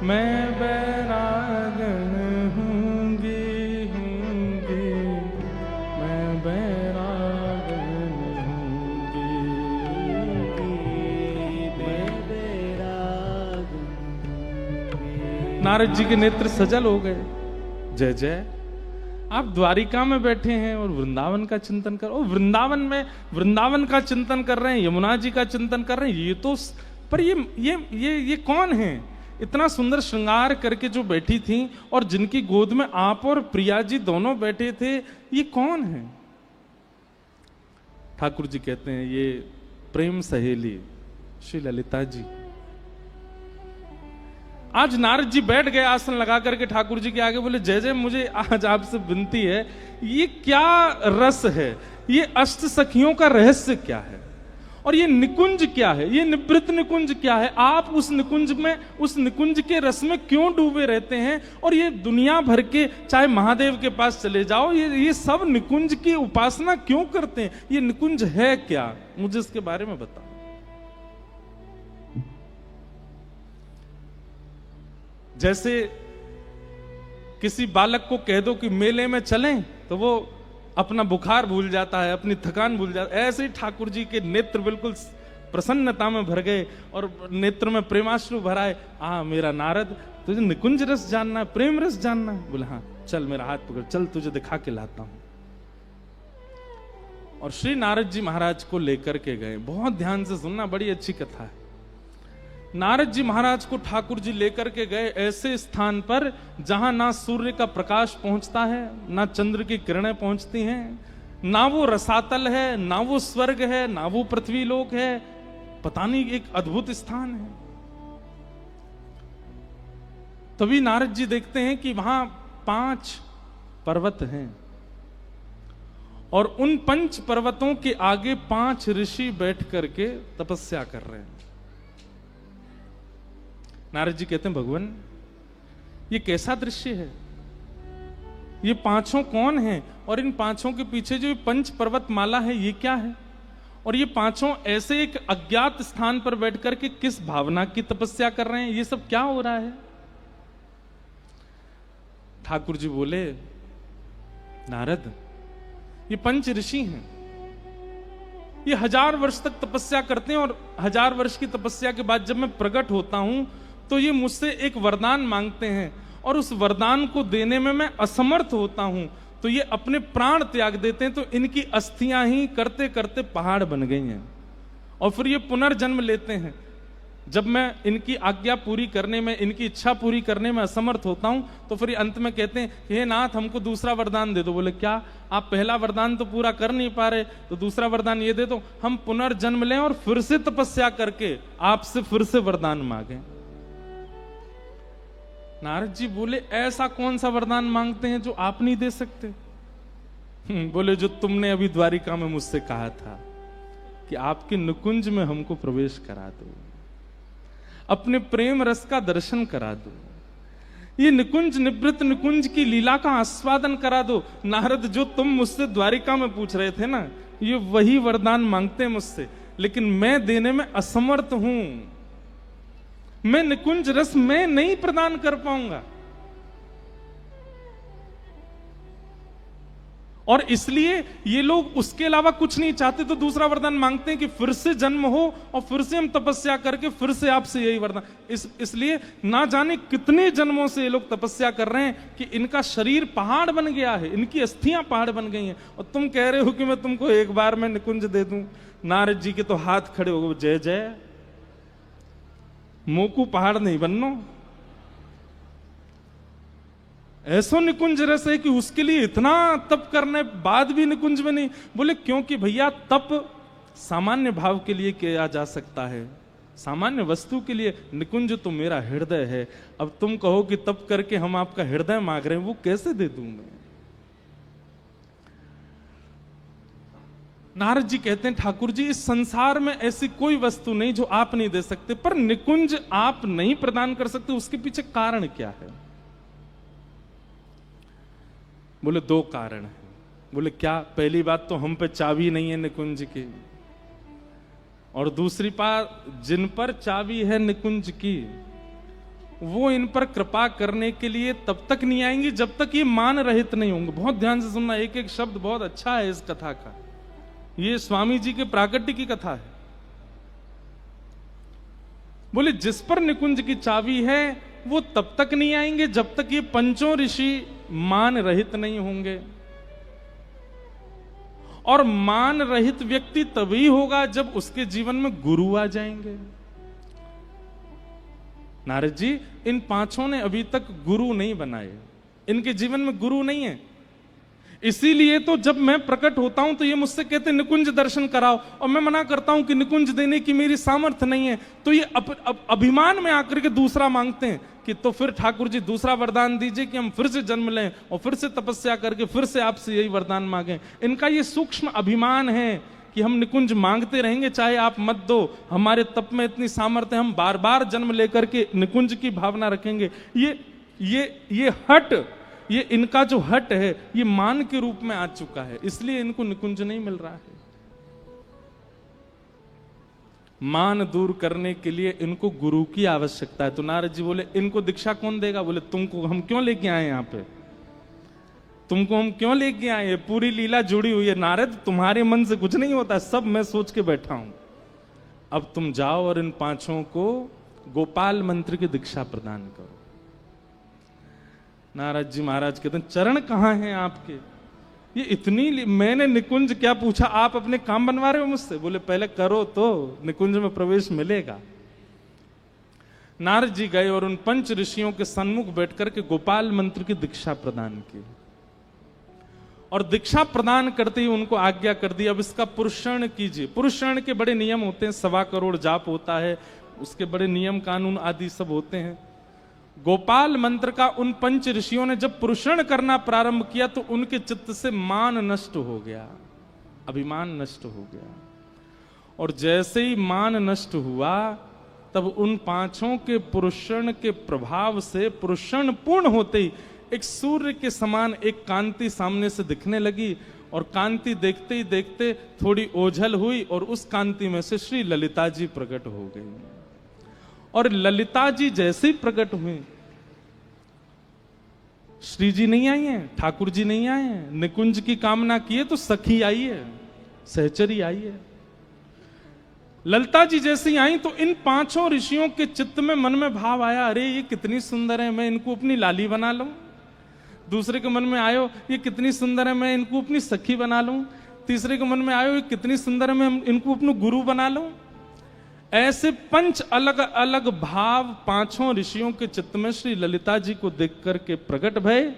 मैं बैरागन होंगी, होंगी, मैं बैरागन होंगी, मैं बैरागन होंगी। नारद जी के नेत्र सजल हो गए। जय जय। आप द्वारिका में बैठे हैं और वृंदावन का चिंतन कर, और वृंदावन में वृंदावन का चिंतन कर रहे हैं, यमुना जी का चिंतन कर रहे हैं। ये तो पर ये कौन है? इतना सुंदर श्रृंगार करके जो बैठी थी और जिनकी गोद में आप और प्रिया जी दोनों बैठे थे, ये कौन है? ठाकुर जी कहते हैं ये प्रेम सहेली श्री ललिता जी। आज नारद जी बैठ गए आसन लगा करके ठाकुर जी के आगे, बोले जय जय, मुझे आज आपसे विनती है, ये क्या रस है, ये अष्ट सखियों का रहस्य क्या है, और ये निकुंज क्या है, ये निवृत्त निकुंज क्या है? आप उस निकुंज में, उस निकुंज के रस में क्यों डूबे रहते हैं? और ये दुनिया भर के, चाहे महादेव के पास चले जाओ, ये सब निकुंज की उपासना क्यों करते हैं? ये निकुंज है क्या? मुझे इसके बारे में बताओ। जैसे किसी बालक को कह दो कि मेले में चलें, तो वो अपना बुखार भूल जाता है, अपनी थकान भूल जाता है। ऐसे ही ठाकुर जी के नेत्र बिल्कुल प्रसन्नता में भर गए और नेत्र में प्रेमाश्रु भराए। मेरा नारद, तुझे निकुंज रस जानना है, प्रेम रस जानना है? बोले हाँ, चल मेरा हाथ पकड़, चल तुझे दिखा के लाता हूं। और श्री नारद जी महाराज को लेकर के गए। बहुत ध्यान से सुनना, बड़ी अच्छी कथा है। नारद जी महाराज को ठाकुर जी लेकर के गए ऐसे स्थान पर जहां ना सूर्य का प्रकाश पहुंचता है, ना चंद्र की किरणें पहुंचती हैं, ना वो रसातल है, ना वो स्वर्ग है, ना वो पृथ्वी लोक है। पता नहीं, एक अद्भुत स्थान है। तभी नारद जी देखते हैं कि वहां 5 पर्वत हैं और उन 5 पर्वतों के आगे 5 ऋषि बैठ करके तपस्या कर रहे हैं। नारद जी कहते हैं भगवान, ये कैसा दृश्य है? ये 5 कौन हैं? और इन 5 के पीछे जो 5 पर्वत माला है, ये क्या है? और ये 5 ऐसे एक अज्ञात स्थान पर बैठ करके किस भावना की तपस्या कर रहे हैं? ये सब क्या हो रहा है? ठाकुर जी बोले, नारद, ये 5 ऋषि हैं, ये 1000 वर्ष तक तपस्या करते हैं, और 1000 वर्ष की तपस्या के बाद जब मैं प्रकट होता हूं तो ये मुझसे एक वरदान मांगते हैं, और उस वरदान को देने में मैं असमर्थ होता हूं, तो ये अपने प्राण त्याग देते हैं। तो इनकी अस्थियां ही करते करते पहाड़ बन गई हैं, और फिर ये पुनर्जन्म लेते हैं। जब मैं इनकी आज्ञा पूरी करने में, इनकी इच्छा पूरी करने में असमर्थ होता हूं, तो फिर अंत में कहते हैं, हे नाथ, हमको दूसरा वरदान दे दो। बोले क्या? आप पहला वरदान तो पूरा कर नहीं पा रहे, तो दूसरा वरदान ये दे दो, हम पुनर्जन्म लें और फिर से तपस्या करके आपसे फिर से वरदान मांगे। नारद जी बोले, ऐसा कौन सा वरदान मांगते हैं जो आप नहीं दे सकते? बोले, जो तुमने अभी द्वारिका में मुझसे कहा था कि आपके निकुंज में हमको प्रवेश करा दो, अपने प्रेम रस का दर्शन करा दो, ये निकुंज, निवृत्त निकुंज की लीला का आस्वादन करा दो। नारद, जो तुम मुझसे द्वारिका में पूछ रहे थे ना, ये वही वरदान मांगते हैं मुझसे, लेकिन मैं देने में असमर्थ हूं। मैं निकुंज रस मैं नहीं प्रदान कर पाऊंगा, और इसलिए ये लोग उसके अलावा कुछ नहीं चाहते, तो दूसरा वरदान मांगते हैं कि फिर से जन्म हो और फिर से हम तपस्या करके फिर से आपसे यही वरदान। इसलिए ना जाने कितने जन्मों से ये लोग तपस्या कर रहे हैं कि इनका शरीर पहाड़ बन गया है, इनकी अस्थियां पहाड़ बन गई हैं, और तुम कह रहे हो कि मैं तुमको एक बार में निकुंज दे दूं। नारद जी के तो हाथ खड़े हो गए, जय जय, मोकू पहाड़ नहीं बननो, ऐसा निकुंज रस है कि उसके लिए इतना तप करने बाद भी निकुंज में नहीं। बोले क्योंकि भैया, तप सामान्य भाव के लिए किया जा सकता है, सामान्य वस्तु के लिए। निकुंज तो मेरा हृदय है। अब तुम कहो कि तप करके हम आपका हृदय मांग रहे हैं, वो कैसे दे दूं मैं? नारद जी कहते हैं ठाकुर जी इस संसार में ऐसी कोई वस्तु नहीं जो आप नहीं दे सकते, पर निकुंज आप नहीं प्रदान कर सकते, उसके पीछे कारण क्या है? बोले 2 कारण है। बोले क्या? पहली बात तो हम पे चाबी नहीं है निकुंज की, और दूसरी बात जिन पर चाबी है निकुंज की वो इन पर कृपा करने के लिए तब तक नहीं आएंगी जब तक ये मान रहित नहीं होंगे। बहुत ध्यान से सुनना, एक एक शब्द बहुत अच्छा है इस कथा का। ये स्वामी जी के प्राकट्य की कथा है। बोले जिस पर निकुंज की चाबी है वो तब तक नहीं आएंगे जब तक ये पंचों ऋषि मान रहित नहीं होंगे, और मान रहित व्यक्ति तभी होगा जब उसके जीवन में गुरु आ जाएंगे। नारद जी इन 5 ने अभी तक गुरु नहीं बनाए, इनके जीवन में गुरु नहीं है, इसीलिए तो जब मैं प्रकट होता हूं तो ये मुझसे कहते निकुंज दर्शन कराओ, और मैं मना करता हूं कि निकुंज देने की मेरी सामर्थ्य नहीं है, तो ये अभिमान में आकर के दूसरा मांगते हैं कि तो फिर ठाकुर जी दूसरा वरदान दीजिए कि हम फिर से जन्म लें और फिर से तपस्या करके फिर से आपसे यही वरदान मांगें। इनका ये सूक्ष्म अभिमान है कि हम निकुंज मांगते रहेंगे चाहे आप मत दो, हमारे तप में इतनी सामर्थ्य, हम बार बार जन्म लेकर के निकुंज की भावना रखेंगे। ये हट, ये इनका जो हट है ये मान के रूप में आ चुका है, इसलिए इनको निकुंज नहीं मिल रहा है। मान दूर करने के लिए इनको गुरु की आवश्यकता है। तो नारद जी बोले इनको दीक्षा कौन देगा? बोले तुमको हम क्यों लेके आए यहां पे, तुमको हम क्यों लेके आए? ये पूरी लीला जुड़ी हुई है नारद, तुम्हारे मन से कुछ नहीं होता, सब मैं सोच के बैठा हूं। अब तुम जाओ और इन 5 को गोपाल मंत्र की दीक्षा प्रदान करो। नारद जी महाराज कहते हैं चरण कहां हैं आपके? ये इतनी मैंने निकुंज क्या पूछा, आप अपने काम बनवा रहे हो मुझसे? बोले पहले करो तो निकुंज में प्रवेश मिलेगा। नारद जी गए और उन 5 ऋषियों के सन्मुख बैठकर के गोपाल मंत्र की दीक्षा प्रदान की, और दीक्षा प्रदान करते ही उनको आज्ञा कर दी अब इसका पुरुषण कीजिए। पुरुषण के बड़े नियम होते हैं, 1.25 करोड़ जाप होता है, उसके बड़े नियम कानून आदि सब होते हैं। गोपाल मंत्र का उन 5 ऋषियों ने जब पुरुषण करना प्रारंभ किया तो उनके चित्त से मान नष्ट हो गया, अभिमान नष्ट हो गया, और जैसे ही मान नष्ट हुआ तब उन 5 के पुरुषण के प्रभाव से पुरुषण पूर्ण होते ही एक सूर्य के समान एक कांति सामने से दिखने लगी, और कांति देखते ही देखते थोड़ी ओझल हुई और उस कांति में से श्री ललिता जी प्रकट हो गई। और ललिता जी जैसे ही प्रकट हुई, श्री जी नहीं आई हैं, ठाकुर जी नहीं आए हैं, निकुंज की कामना किए तो सखी आई है, सहचरी आई है। ललिता जी जैसे ही आई तो इन 5 ऋषियों के चित्त में मन में भाव आया, अरे ये कितनी सुंदर है, मैं इनको अपनी लाली बना लूं। दूसरे के मन में आयो ये कितनी सुंदर है, मैं इनको अपनी सखी बना लूं। तीसरे के मन में आयो ये कितनी सुंदर है, मैं इनको अपना गुरु बना लूं। ऐसे 5 अलग अलग भाव 5 ऋषियों के चित्त में श्री ललिता जी को देख करके प्रकट भय।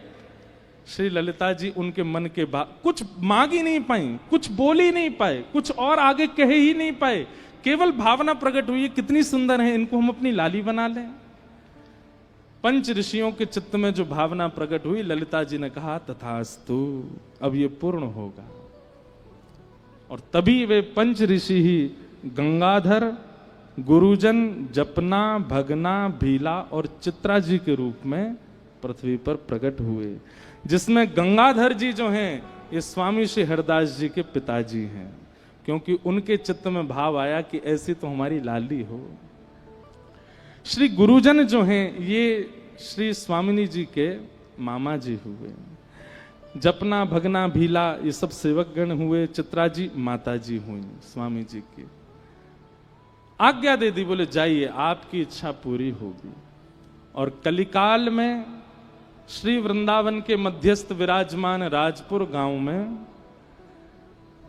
श्री ललिता जी उनके मन के कुछ मांग ही नहीं पाई, कुछ बोल ही नहीं पाए, कुछ और आगे कहे ही नहीं पाए, केवल भावना प्रकट हुई कितनी सुंदर है, इनको हम अपनी लाली बना लें। 5 ऋषियों के चित्त में जो भावना प्रकट हुई, ललिता जी ने कहा तथास्तु, अब ये पूर्ण होगा। और तभी वे 5 ऋषि ही गंगाधर, गुरुजन, जपना, भगना, भीला और चित्रा जी के रूप में पृथ्वी पर प्रकट हुए, जिसमें गंगाधर जी जो हैं ये स्वामी श्री हरदास जी के पिताजी हैं, क्योंकि उनके चित्त में भाव आया कि ऐसी तो हमारी लाली हो। श्री गुरुजन जो हैं ये श्री स्वामिनी जी के मामा जी हुए। जपना, भगना, भीला ये सब सेवक गण हुए। चित्रा जी माता जी हुई स्वामी जी की। आज्ञा दे दी, बोले जाइए आपकी इच्छा पूरी होगी। और कलिकाल में श्री वृंदावन के मध्यस्थ विराजमान राजपुर गांव में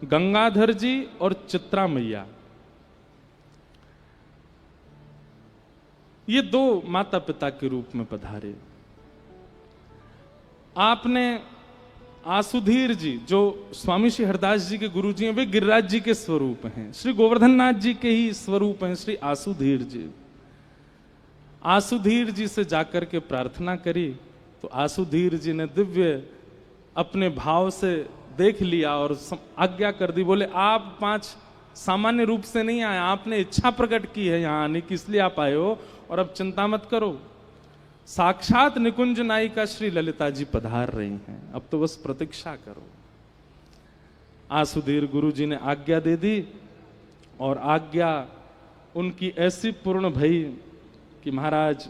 गंगाधर जी और चित्रा मैया, ये 2 माता पिता के रूप में पधारे। आपने आसुधीर जी जो स्वामी श्री हरदास जी के गुरु जी हैं, वे गिरिराज जी के स्वरूप हैं, श्री गोवर्धन नाथ जी के ही स्वरूप हैं श्री आसुधीर जी। आसुधीर जी से जाकर के प्रार्थना करी तो आसुधीर जी ने दिव्य अपने भाव से देख लिया और आज्ञा कर दी। बोले आप 5 सामान्य रूप से नहीं आए, आपने इच्छा प्रकट की है यहाँ आने की, इसलिए आप आए हो, और अब चिंता मत करो, साक्षात निकुंज नायिका श्री ललिता जी पधार रही हैं, अब तो बस प्रतीक्षा करो। आसुधीर गुरु जी ने आज्ञा दे दी, और आज्ञा उनकी ऐसी पूर्ण भई कि महाराज,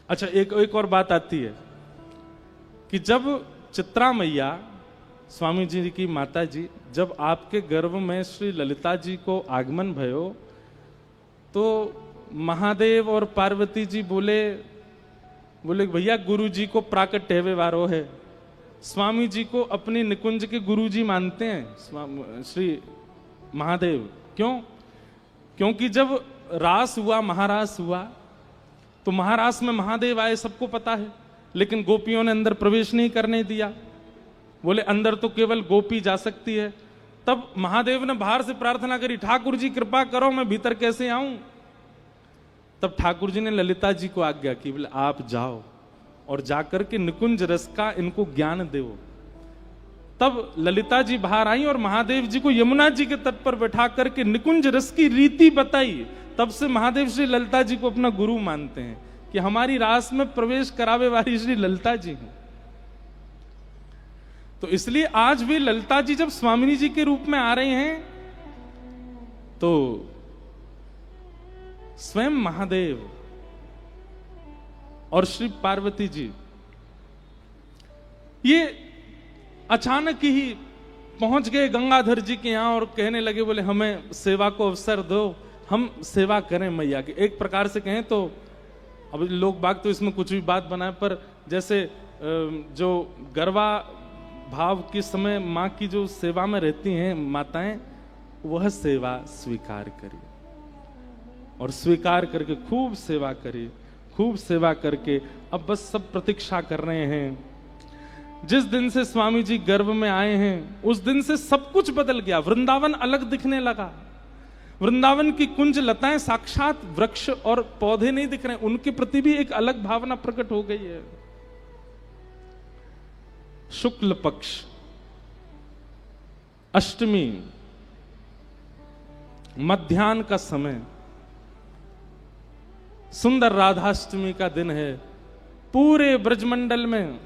अच्छा एक और बात आती है कि जब चित्रा मैया स्वामी जी की माता जी, जब आपके गर्भ में श्री ललिता जी को आगमन भयो, तो महादेव और पार्वती जी बोले भैया गुरु जी को प्राकट हेवे वारो है। स्वामी जी को अपनी निकुंज के गुरु जी मानते हैं श्री महादेव। क्यों? क्योंकि जब रास हुआ, महारास हुआ, तो महारास में महादेव आए, सबको पता है, लेकिन गोपियों ने अंदर प्रवेश नहीं करने दिया। बोले अंदर तो केवल गोपी जा सकती है। तब महादेव ने बाहर से प्रार्थना करी, ठाकुर जी कृपा करो, मैं भीतर कैसे आऊं? तब ठाकुर जी ने ललिता जी को आज्ञा की, बोले आप जाओ और जाकर के निकुंज रस का इनको ज्ञान दो। तब ललिता जी बाहर आई और महादेव जी को यमुना जी के तट पर बैठा करके निकुंज रस की रीति बताई। तब से महादेव श्री ललिता जी को अपना गुरु मानते हैं कि हमारी रास में प्रवेश करावे वाली श्री ललिता जी हैं। तो इसलिए आज भी ललिता जी जब स्वामिनी जी के रूप में आ रहे हैं, तो स्वयं महादेव और श्री पार्वती जी ये अचानक ही पहुंच गए गंगाधर जी के यहां और कहने लगे, बोले हमें सेवा को अवसर दो, हम सेवा करें मैया की। एक प्रकार से कहें तो अब लोग बाग तो इसमें कुछ भी बात बनाए, पर जैसे जो गरबा भाव के समय माँ की जो सेवा में रहती हैं माताएं, वह सेवा स्वीकार करी और स्वीकार करके खूब सेवा करी, खूब सेवा करके अब बस सब प्रतीक्षा कर रहे हैं। जिस दिन से स्वामी जी गर्भ में आए हैं उस दिन से सब कुछ बदल गया। वृंदावन अलग दिखने लगा। वृंदावन की कुंज लताएं साक्षात वृक्ष और पौधे नहीं दिख रहे, उनके प्रति भी एक अलग भावना प्रकट हो गई है। शुक्ल पक्ष अष्टमी मध्याह्न का समय, सुंदर राधाष्टमी का दिन है। पूरे ब्रजमंडल में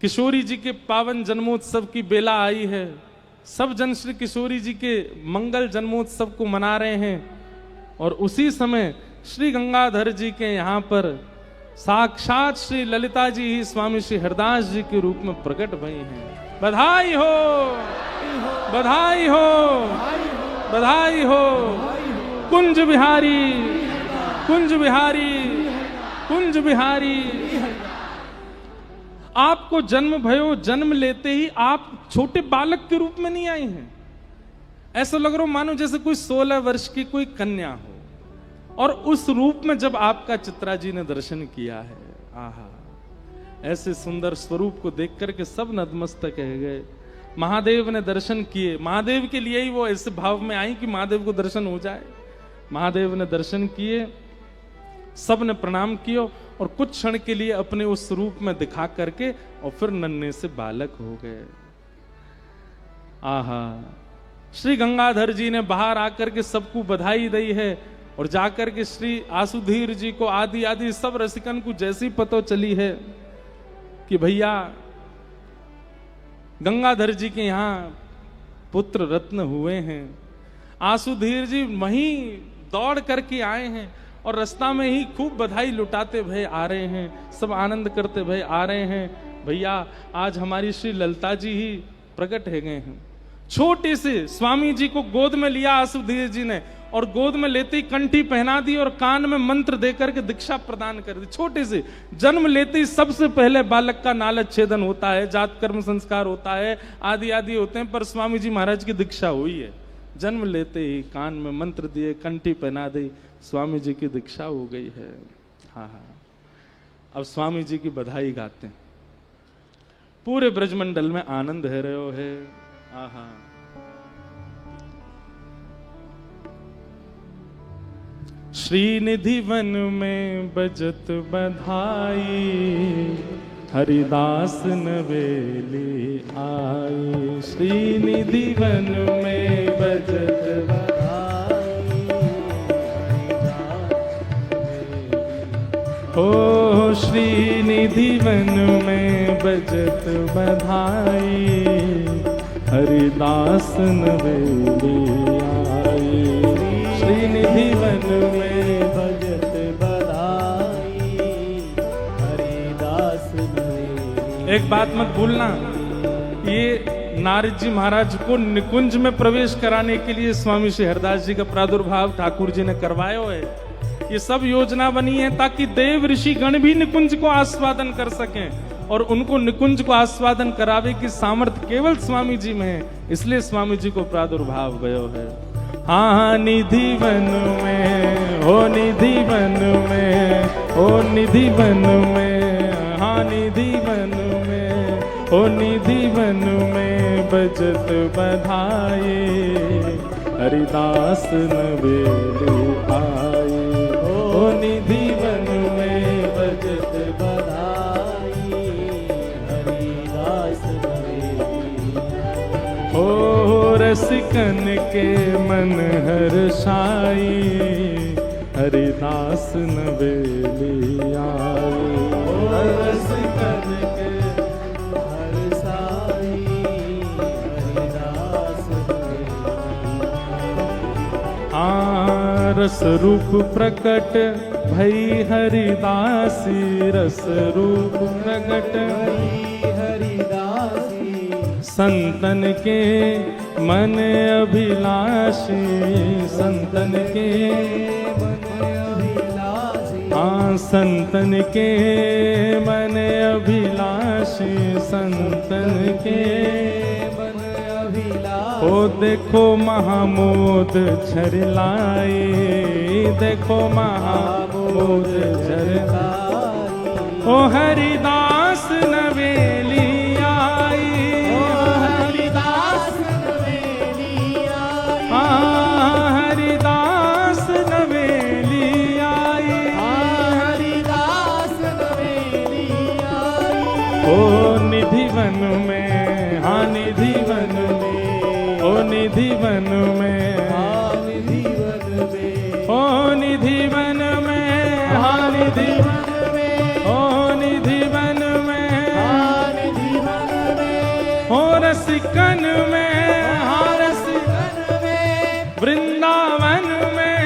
किशोरी जी के पावन जन्मोत्सव की बेला आई है। सब जन श्री किशोरी जी के मंगल जन्मोत्सव को मना रहे हैं और उसी समय श्री गंगाधर जी के यहाँ पर साक्षात श्री ललिता जी ही स्वामी श्री हरदास जी के रूप में प्रकट भई हैं। बधाई हो, बधाई हो, बधाई हो। कुंज बिहारी, कुंज बिहारी, कुंज बिहारी। आपको जन्म भयो, जन्म लेते ही आप छोटे बालक के रूप में नहीं आए हैं। ऐसा लग रहा मानो जैसे कोई 16 वर्ष की कोई कन्या हो। और उस रूप में जब आपका चित्रा जी ने दर्शन किया है, आहा, ऐसे सुंदर स्वरूप को देख करके सब नतमस्तक कह गए। महादेव ने दर्शन किए, महादेव के लिए ही वो ऐसे भाव में आई कि महादेव को दर्शन हो जाए। महादेव ने दर्शन किए, सब ने प्रणाम किया और कुछ क्षण के लिए अपने उस रूप में दिखा करके और फिर नन्हे से बालक हो गए। आहा, श्री गंगाधर जी ने बाहर आकर के सबको बधाई दी है और जाकर के श्री आसुधीर जी को आदि आदि सब रसिकन को जैसी पता चली है कि भैया गंगाधर जी के यहाँ पुत्र रत्न हुए हैं, आसुधीर जी वहीं दौड़ करके आए हैं और रास्ता में ही खूब बधाई लुटाते भय आ रहे हैं, सब आनंद करते भय आ रहे हैं। भैया आज हमारी श्री ललिता जी ही प्रकट है गए हैं। छोटे से स्वामी जी को गोद में लिया आसुधीर जी ने और गोद में लेते ही कंठी पहना दी और कान में मंत्र देकर के दीक्षा प्रदान कर दी। छोटे से जन्म लेते ही सबसे पहले बालक का नाल छेदन होता है, जात कर्म संस्कार होता है, आदि आदि होते हैं, पर स्वामी जी महाराज की दीक्षा हुई है। जन्म लेते ही कान में मंत्र दिए, कंठी पहना दी, स्वामी जी की दीक्षा हो गई है। हाँ हाँ, अब स्वामी जी की बधाई गाते हैं, पूरे ब्रजमंडल में आनंद है रहे हो है। आहा, श्रीनिधि वन में बजत बधाई, हरिदास नवेली आई। श्रीनिधि वन में बजत बधाई, हो श्रीनिधि वन में बजत बधाई, हरिदास नवेली आई। श्रीनिधि वन में बजत बधाई, हरिदास नवेली। एक बात मत भूलना, ये नारद जी महाराज को निकुंज में प्रवेश कराने के लिए स्वामी श्री हरदास जी का प्रादुर्भाव ठाकुर जी ने करवाया है। ये सब योजना बनी है ताकि देव ऋषि गण भी निकुंज को आस्वादन कर सकें, और उनको निकुंज को आस्वादन करावे की सामर्थ्य केवल स्वामी जी में है, इसलिए स्वामी जी को प्रादुर्भाव गयो है। हाँ निधि वन में, हो निधि वन में, हो निधि वन में, हाँ निधि वन में, हो निधि वन में बजत बधाई, हरिदास नवेली आई। हो निधि वन में बजत बधाई, हरिदास नवेली। हो रसिकन के मन हर्षाई, हरिदास नवेली आई। हो रसिकन के हर्षाई, हरिदास नवेली। रस रूप प्रकट भई हरिदासी, रस रूप प्रकट भई हरिदासी, संतन के मन अभिलाषी, संतन के मन अभिलाषी। हाँ संतन के मन अभिलाषी, संतन के ओ देखो महामोद झरलाई, देखो महामोद झरलाई। ओ हरिदास नवेली आई, ओ हरिदास नवेली आई। हाँ हरिदास नवेली आई, हरिदास नवेली आई। ओ निधि वन में, हाँ निधि वन में, ओ निधि वन में, निधि वन में, ओ निधि वन में, हाँ निधि वन में, ओ निधि वन में, निधि वन में। हो रसिकन में, हाँ रसिकन में, वृंदावन में,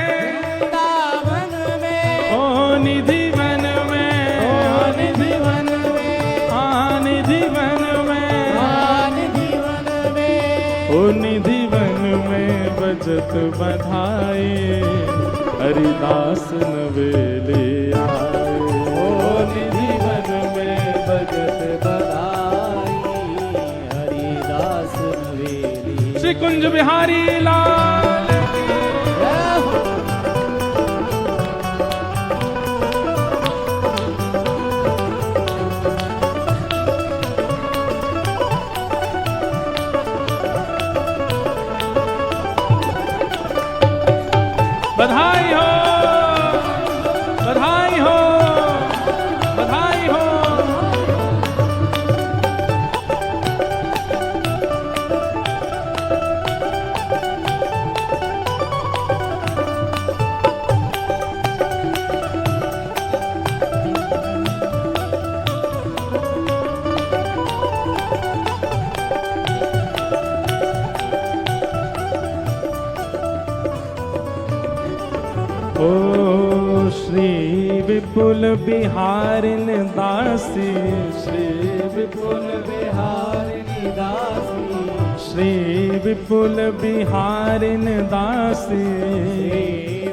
वृंदावन में। ओ निधि वन में, ओ निधि वन में, हाँ निधि वन में, हाँ निधि वन में। ओ निधि वन में बजत बधाई, हरिदास नवेली आए। ओ निधि वन में बजत बधाई, हरिदास नवेली। श्री कुंज बिहारी लाल बधाई हो, बधाई हो, बधाई हो। ओ श्री विपुल बिहारिन दासी, श्री विपुल बिहारिन दासी, श्री विपुल बिहारिन दासी, श्री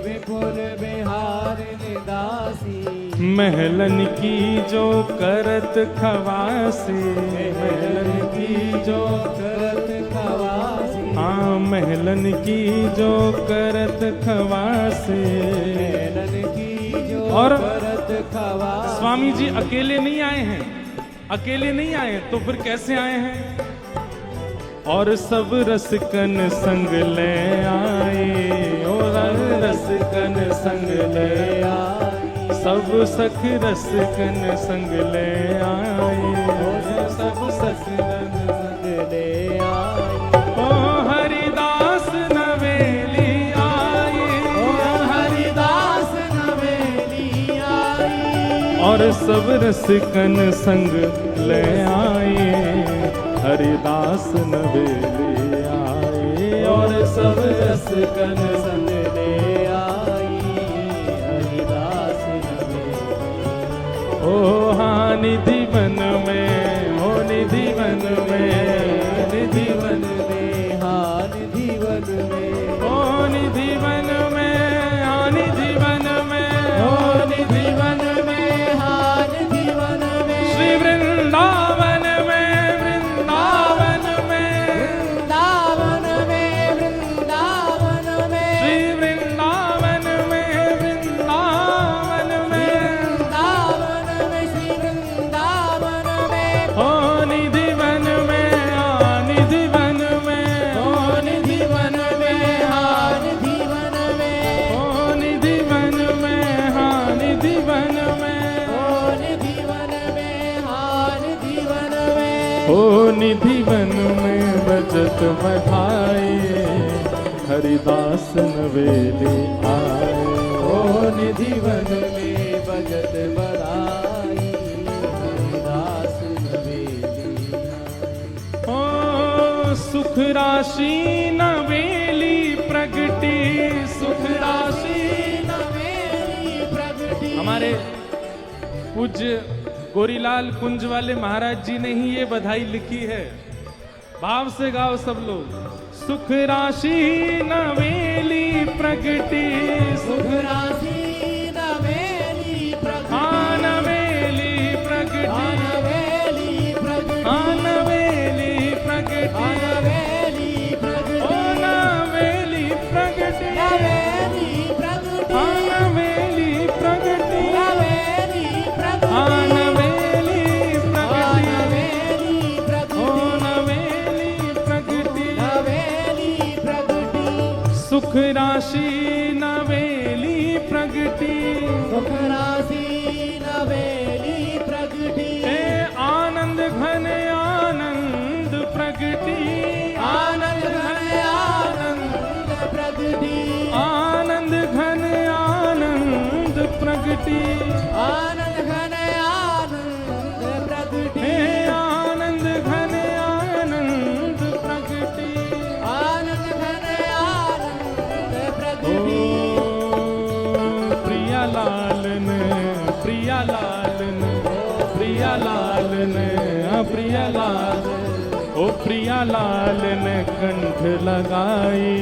विपुल बिहारिन दासी। महलन की जो करत खवासी, महलन की जो करत खवासी। हाँ महलन की जो करत खवासी, महलन की जो और करत खवासी। स्वामी जी अकेले नहीं आए हैं, अकेले नहीं आए तो फिर कैसे आए हैं? और सब रसिकन संग ले आए, और रसिकन संग ले आए। सब सख रसिकन संग ले आए, सब सखन संग ले आए। ओ हरिदास नवेली आई, ओ हरिदास नवेली आई। और सब रसिकन संग ले आए, हरिदास नवेली आए। और सब रसिकन संग ले आई, हरिदास नवेली। ओ हाँ निधि वन में, ओ निधि वन में, निधि वन में, हाँ निधि वन में, ओ निधि वन में, हाँ निधि वन में, ओ निधि वन में, हाँ निधि वन में। श्री वृंदावन में, वृंदावन में, वृंदावन में, वृंदावन में, श्री वृंदावन में, वृंदावन में, वृंदावन में, श्री वृंदावन में। ओ निधि वन में, हाँ निधि वन में, ओ निधि वन में, हाँ निधि वन में, ओ निधि वन में, हाँ निधि वन में, ओ निधि वन में, हाँ निधि वन में। ओ निधि वन में बजत बधाई, हरिदास नवेली आए। ओ निधि वन में बजत बधाई, हरिदास नवेली। ओ सुख राशि नवेली प्रगटी, सुख राशि। नवेली प्रगटी। हमारे पूज्य गोरीलाल कुंज वाले महाराज जी ने ही ये बधाई लिखी है। भाव से गाओ सब लोग। सुख राशि नवेली प्रगटी, सुख राशि नवेली प्रगटी। हाँ नवेली प्रगटी, नवेली प्रगटी। हाँ नवेली प्रगटी, नवेली प्रगटी। ओ नवेली प्रगटी, नवेली प्रगटी। हाँ नवेली प्रगटी, नवेली प्रगटी। हाँ नवेली प्रगटी, नवेली प्रगटी। ओ नवेली प्रगटी। नवेली प्रगटी। सुख राशि नवेली प्रगटी, सुख राशि नवेली प्रगटी। हे आनंद घन आनंद प्रगटी, आनंद घन आनंद प्रगटी। आनंद घन आनंद प्रगटी, आनंद घन आनंद प्रगटी। हे आनंद घन आनंद प्रगटी। आनंद घन आनंद ओ प्रगटी। प्रिया लालन, प्रिया लालन, प्रिया लालन, प्रिया लाल, ओ प्रिया लालन कंठ लगाई,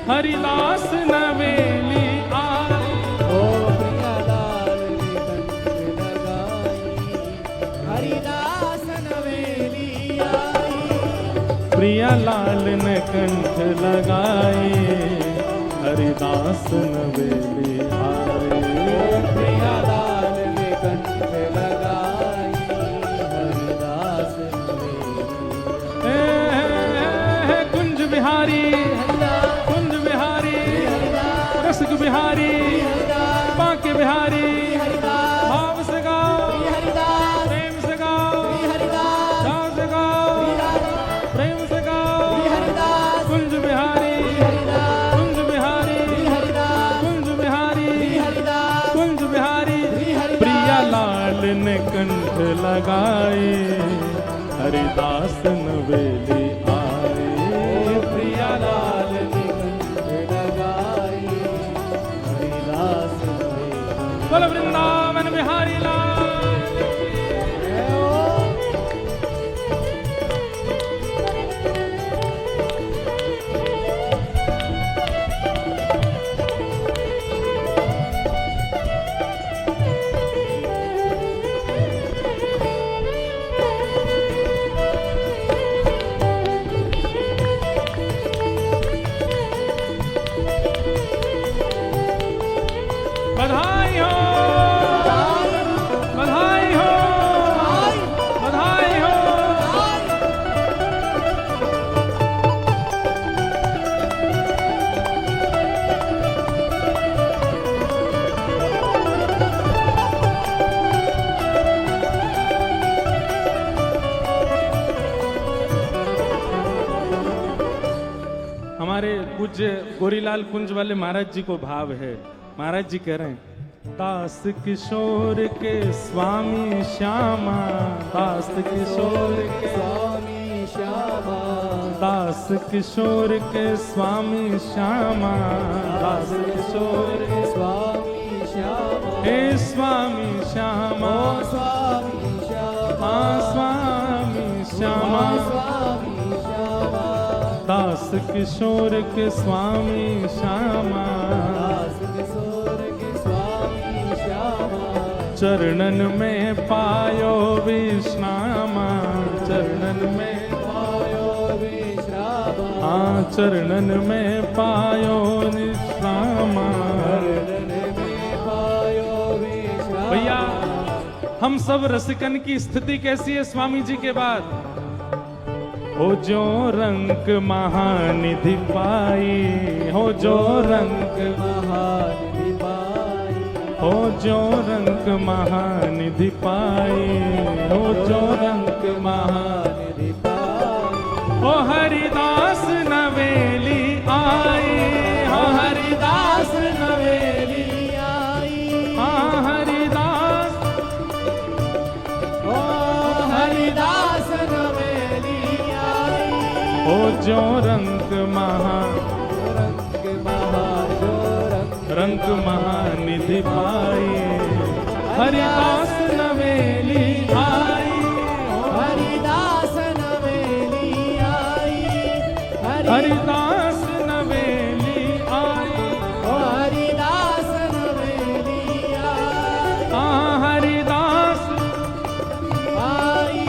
हरिदास नवेली आई। ओ प्रिया लाल ने कंठ लगाई, हरिदास नवेली आई। प्रिया लाल ने कंठ लगाई, हरिदास नवेली आई। प्रिया लाल ने कंठ लगाई, हरिदास नवेली। हे कुंज बिहारी, हरिदास। कुंज बिहारी, हरिदास। रसिक बिहारी, हरिदास। बांके बिहारी, हरिदास। भाव से गाओ, हरिदास। प्रेम से गाओ, हरिदास। चाव से गाओ, प्रेम से गाओ। हरिदास। कुंज बिहारी, हरिदास। कुंज बिहारी, हरिदास। कुंज बिहारी, हरिदास। कुंज बिहारी। हरिदास। प्रिया लाल ने कंठ लगाए, हरिदास नवेली आए। प्रिया लाल ने कंठ लगाई, हरिदास नवेली। बोल वृंदावन बिहारी लाल। बधाई हो, बधाई हो, बधाई हो। गोरीलाल कुंज वाले महाराज जी को भाव है। महाराज जी कह रहे हैं, दास किशोर के स्वामी श्यामा, दास किशोर के स्वामी श्यामा, दास किशोर के स्वामी श्यामा, दास किशोर के स्वामी श्यामा, हे स्वामी श्यामा, स्वामी श्यामा, स्वामी श्यामा, स्वामी श्यामा, दास किशोर के स्वामी श्यामा, दास किशोर के स्वामी श्यामा, चरणन में पायो विश्रामा, चरणन में पायो विश्रामा, हाँ चरणन में पायो विश्रामा। चरणन में पायो विश्रामा। भैया हम सब रसिकन की स्थिति कैसी है स्वामी जी के बाद? हो जो रंग महानिधि पाई, हो जो रंग महानिधि पाई, हो जो रंग महानिधि पाई, हो जो रंग महानिधि पाई, हो हरिदास नवेली आई, हो हरिदास नवेली आई, हाँ हरिदास, ओ हरिदास नवेली आई, हो जो रंग महा रंग महा जो रंग महानिधि पाई, हरिदास नवेली आई, हरिदास नवेली आई, हरिदास नवेली आई, ओ हरिदास नवेली आई, हाँ हरिदास आई,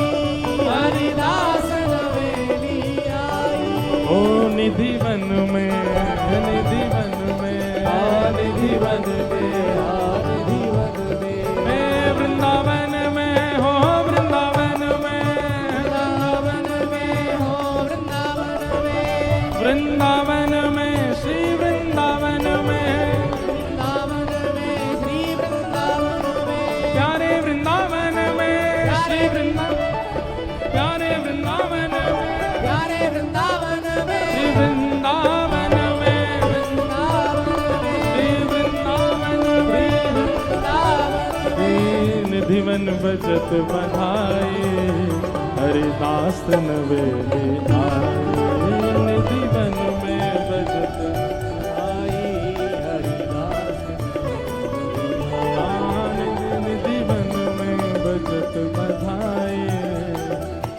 हरिदास नवेली आई, ओ निधि वन में, निधि वन में, निधि वन में, निधि वन में, मैं वृंदावन में हो, वृंदावन में, वृंदावन में हो, वृंदावन में, वृंदावन में श्री वृंदावन में, वृंदावन में श्री वृंदावन में, प्यारे वृंदावन में श्री वृंदावन, प्यारे वृंदावन में, प्यारे वृंदावन में, श्री वृंदावन में, वृंदावन में, श्री वृंदावन में, वृंदावन में, निधिवन बजत बधाई, हरिदास नवेली आई, निधिवन में बजत आई, हरिदास निधिवन में बजत बधाई,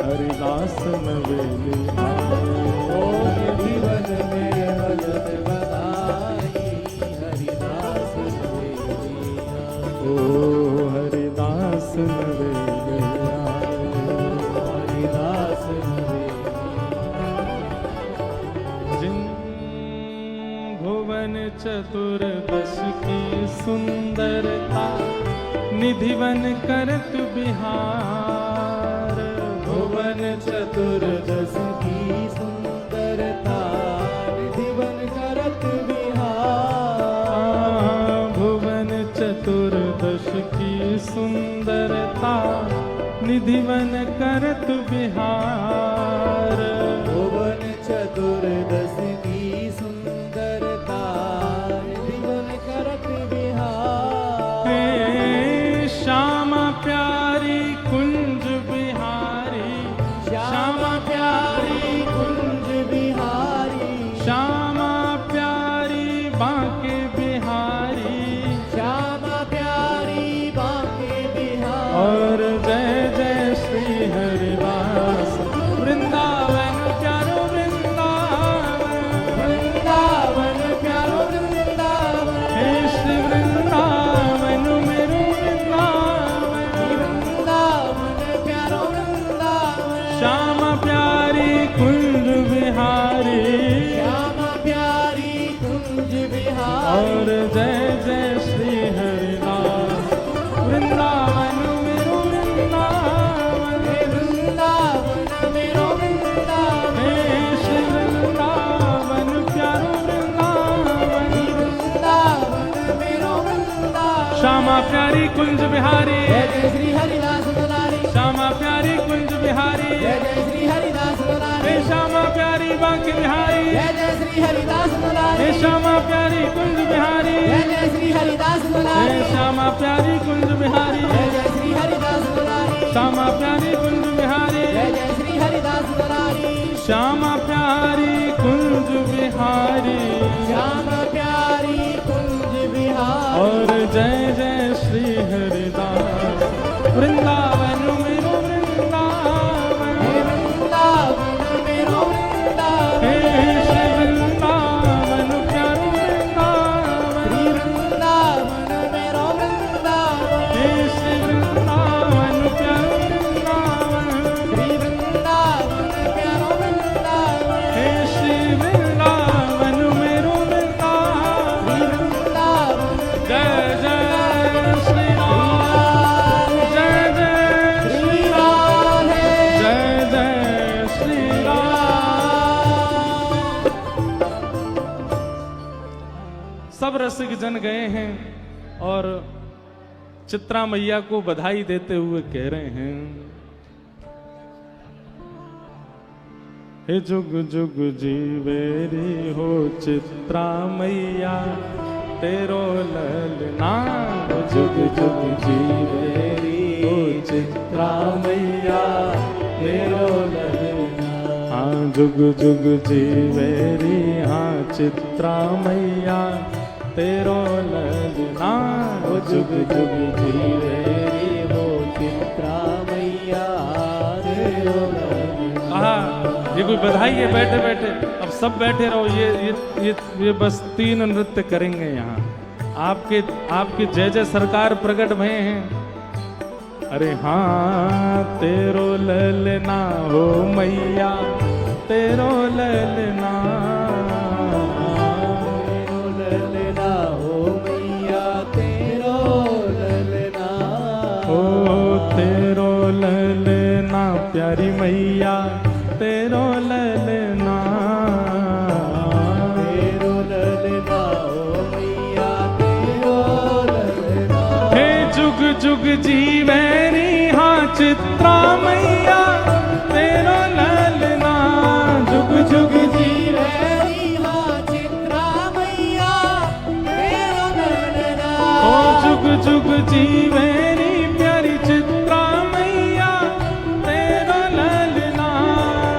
हरिदास नवेली ओ आई, निधिवन में भजत बधाई, हरिदास नवेली आई, ओ हरिदास नवेली आई। हरिदास नवेली जिन भुवन चतुर्दश की सुंदरता, निधिवन करत बिहार, भुवन चतुर्दश की सुंदरता, निधिवन करत बिहार, भुवन चतुर्दश की सुंदरता, निधिवन करत बिहार, भुवन चतुर्दश की सुंदरता, निधिवन करत बिहार, हे श्यामा प्यारी कुंज बिहारी, श्यामा प्यारी कुंज बिहारी, श्यामा प्यारी बांके बिहारी, श्यामा प्यारी बांके बिहार, और जय जय श्री हरिदास, वृंदावन प्यारो वृंदावन, वृंदावन प्यारो वृंदावन, हे श्री वृंदावन मेरो वृंदावन, वृंदावन प्यारो वृंदावन, श्यामा प्यारी कुंज बिहारी, श्यामा प्यारी कुंज बिहारी, और जय जय श्री हरिदास, वृंदावन मेरो वृंदावन, वृंदावन मेरो वृंदावन, हे श्री वृंदावन प्यारो वृंदावन, वृंदावन मेरो वृंदावन, श्यामा प्यारी कुंज बिहारी, जय जय श्री हरिदास दुलारी, श्यामा प्यारी कुंज बिहारी, जय जय श्री हरिदास दुलारी, हे श्यामा प्यारी बिहारी बांके बिहारी जय जय श्री हरिदास हे दुलारी श्यामा प्यारी कुंज बिहारी जय जय श्री हरिदास हे दुलारी श्यामा प्यारी कुंज बिहारी जय जय श्री हरिदास दुलारी श्यामा प्यारी कुंज बिहारी जय जय श्री हरिदास दुलारी श्यामा प्यारी कुंज बिहारी श्याम प्यारी कुंज बिहारी और जय जय श्री हरिदास वृंदावन मेरो वृंदावन हे वृंदावन मेरो वृंदावन हे श्री वृंदावन प्यारो वृंदावन श्री वृंदावन मेरो वृंदावन हे श्री वृंदावन प्यारो वृंदावन श्री वृंदावन प्यारो वृंदावन हे श्री वृंदावन मेरो वृंदावन श्री वृंदावन जय जय श्री राम जय जय श्री राधे जय जय श्री राम। सब रसिक जन गए हैं और चित्रा मैया को बधाई देते हुए कह रहे हैं, हे जुग जुग जीवेरी हो चित्रा मैया तेरो ललना। हो जुग जुग जीवेरी हो चित्रा मैया तेरो ललना। हाँ जुग जुग जीवेरी हाँ चित्रा मैया तेरो ललना। हो जुग जुग जीवेरी हो चित्रा मैया तेरो ललना। हाँ ये कोई बधाई है बैठे बैठे, अब सब बैठे रहो। ये बस 3 नृत्य करेंगे यहाँ। आपके जय जय सरकार प्रकट भय हैं। अरे हाँ तेरो ललना हो मैया तेरो ललना। तेरो ललना हो मैया तेरो ललना ओ तेरो ललना प्यारी मैया तेरो ललना। तेरो ललना हो मैया तेरो ललना हे जुग जुग जीवेरी हाँ चित्रा मैया तेरो ललना। जुग जुग जीवेरी हाँ चित्रा मैया तेरो ललना ओ जुग जुग जीवेरी प्यारी चित्रा मैया तेरो ललना।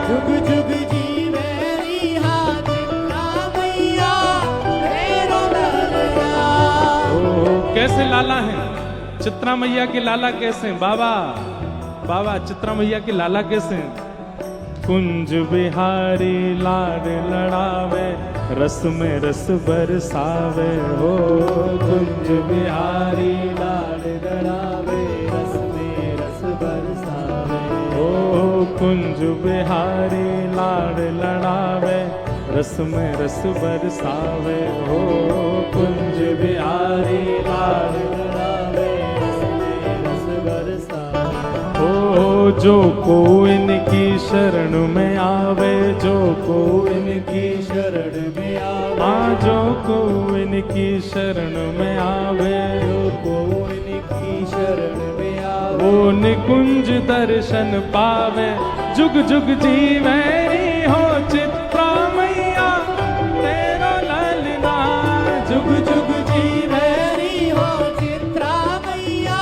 जुग जुग जीवेरी हाँ चित्रा मैया तेरो ललना ओ कैसे लाला है चित्रा मैया के लाला कैसे हैं? बाबा बाबा चित्रा मैया के लाला कैसे हैं? कुंज बिहारी लाड लड़ावे रस में रस बरसावे हो। कुंज बिहारी लाड लड़ावे रस में रस बरसावे ओ कुंज बिहारी लाड लड़ावे रस में रस बरसावे हो। कुंज बिहारी लाड लड़ावे रस में रस बरसावे ओ जो को इनकी शरण में आवे जो को इनकी शरण में आवे हाँ जो को इनकी शरण में आवे को इनकी शरण में आवे वो निकुंज दर्शन पावे। जुग जुग जीवेरी हो चित्रा मैया तेरो ललना। जुग जुग जीवेरी हो चित्रा मैया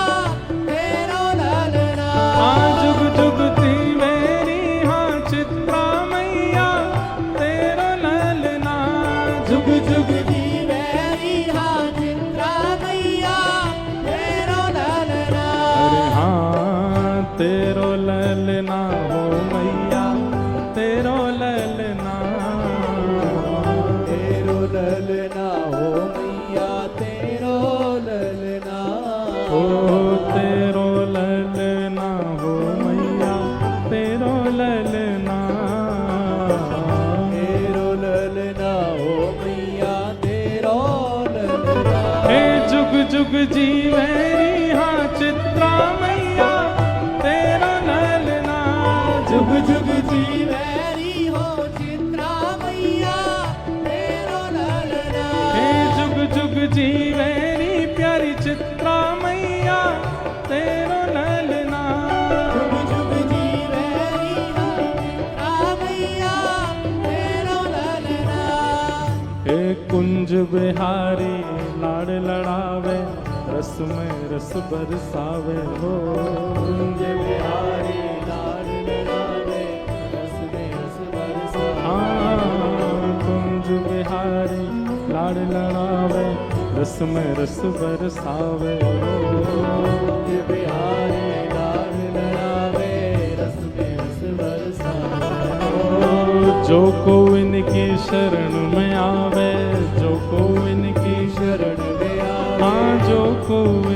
तेरो ललना हाँ जुग जुग जीवेरी हाँ चित्रा मैया तेरो ललना। जुग जुग जीवेरी हाँ चित्रा मैया तेरो ललना अरे हाँ तेरो ललना हो मैया तेरो ललना। तेरो ललना हो मैया तेरो ललना ओ तेरो ललना हो मैया तेरो ललना। तेरो ललना हो मैया तेरो ललना हे जुग जुग जीवेरी हाँ चित्रा मैया तेरो ललना। जुग जुग जीवेरी हो चित्रा मैया तेरो ललना हे जुग जुग जीवेरी प्यारी चित्रा मैया तेरो ललना। जुग जुग जीवेरी हो चित्रा मैया बिहारी लाड़ लड़ावे, रस में रस बरसावे हो। कुंज बिहारी लाड़ लड़ावे, रस में रस बरसावे। हाँ, कुंज बिहारी लाड़ लड़ावे, रस में रस बरसावे हो। कुंज बिहारी लाड़ लड़ावे, रस में रस बरसावे हो। जो को इनकी शरण में आवे, जो को इनकी शरण में आवे, हाँ, जो को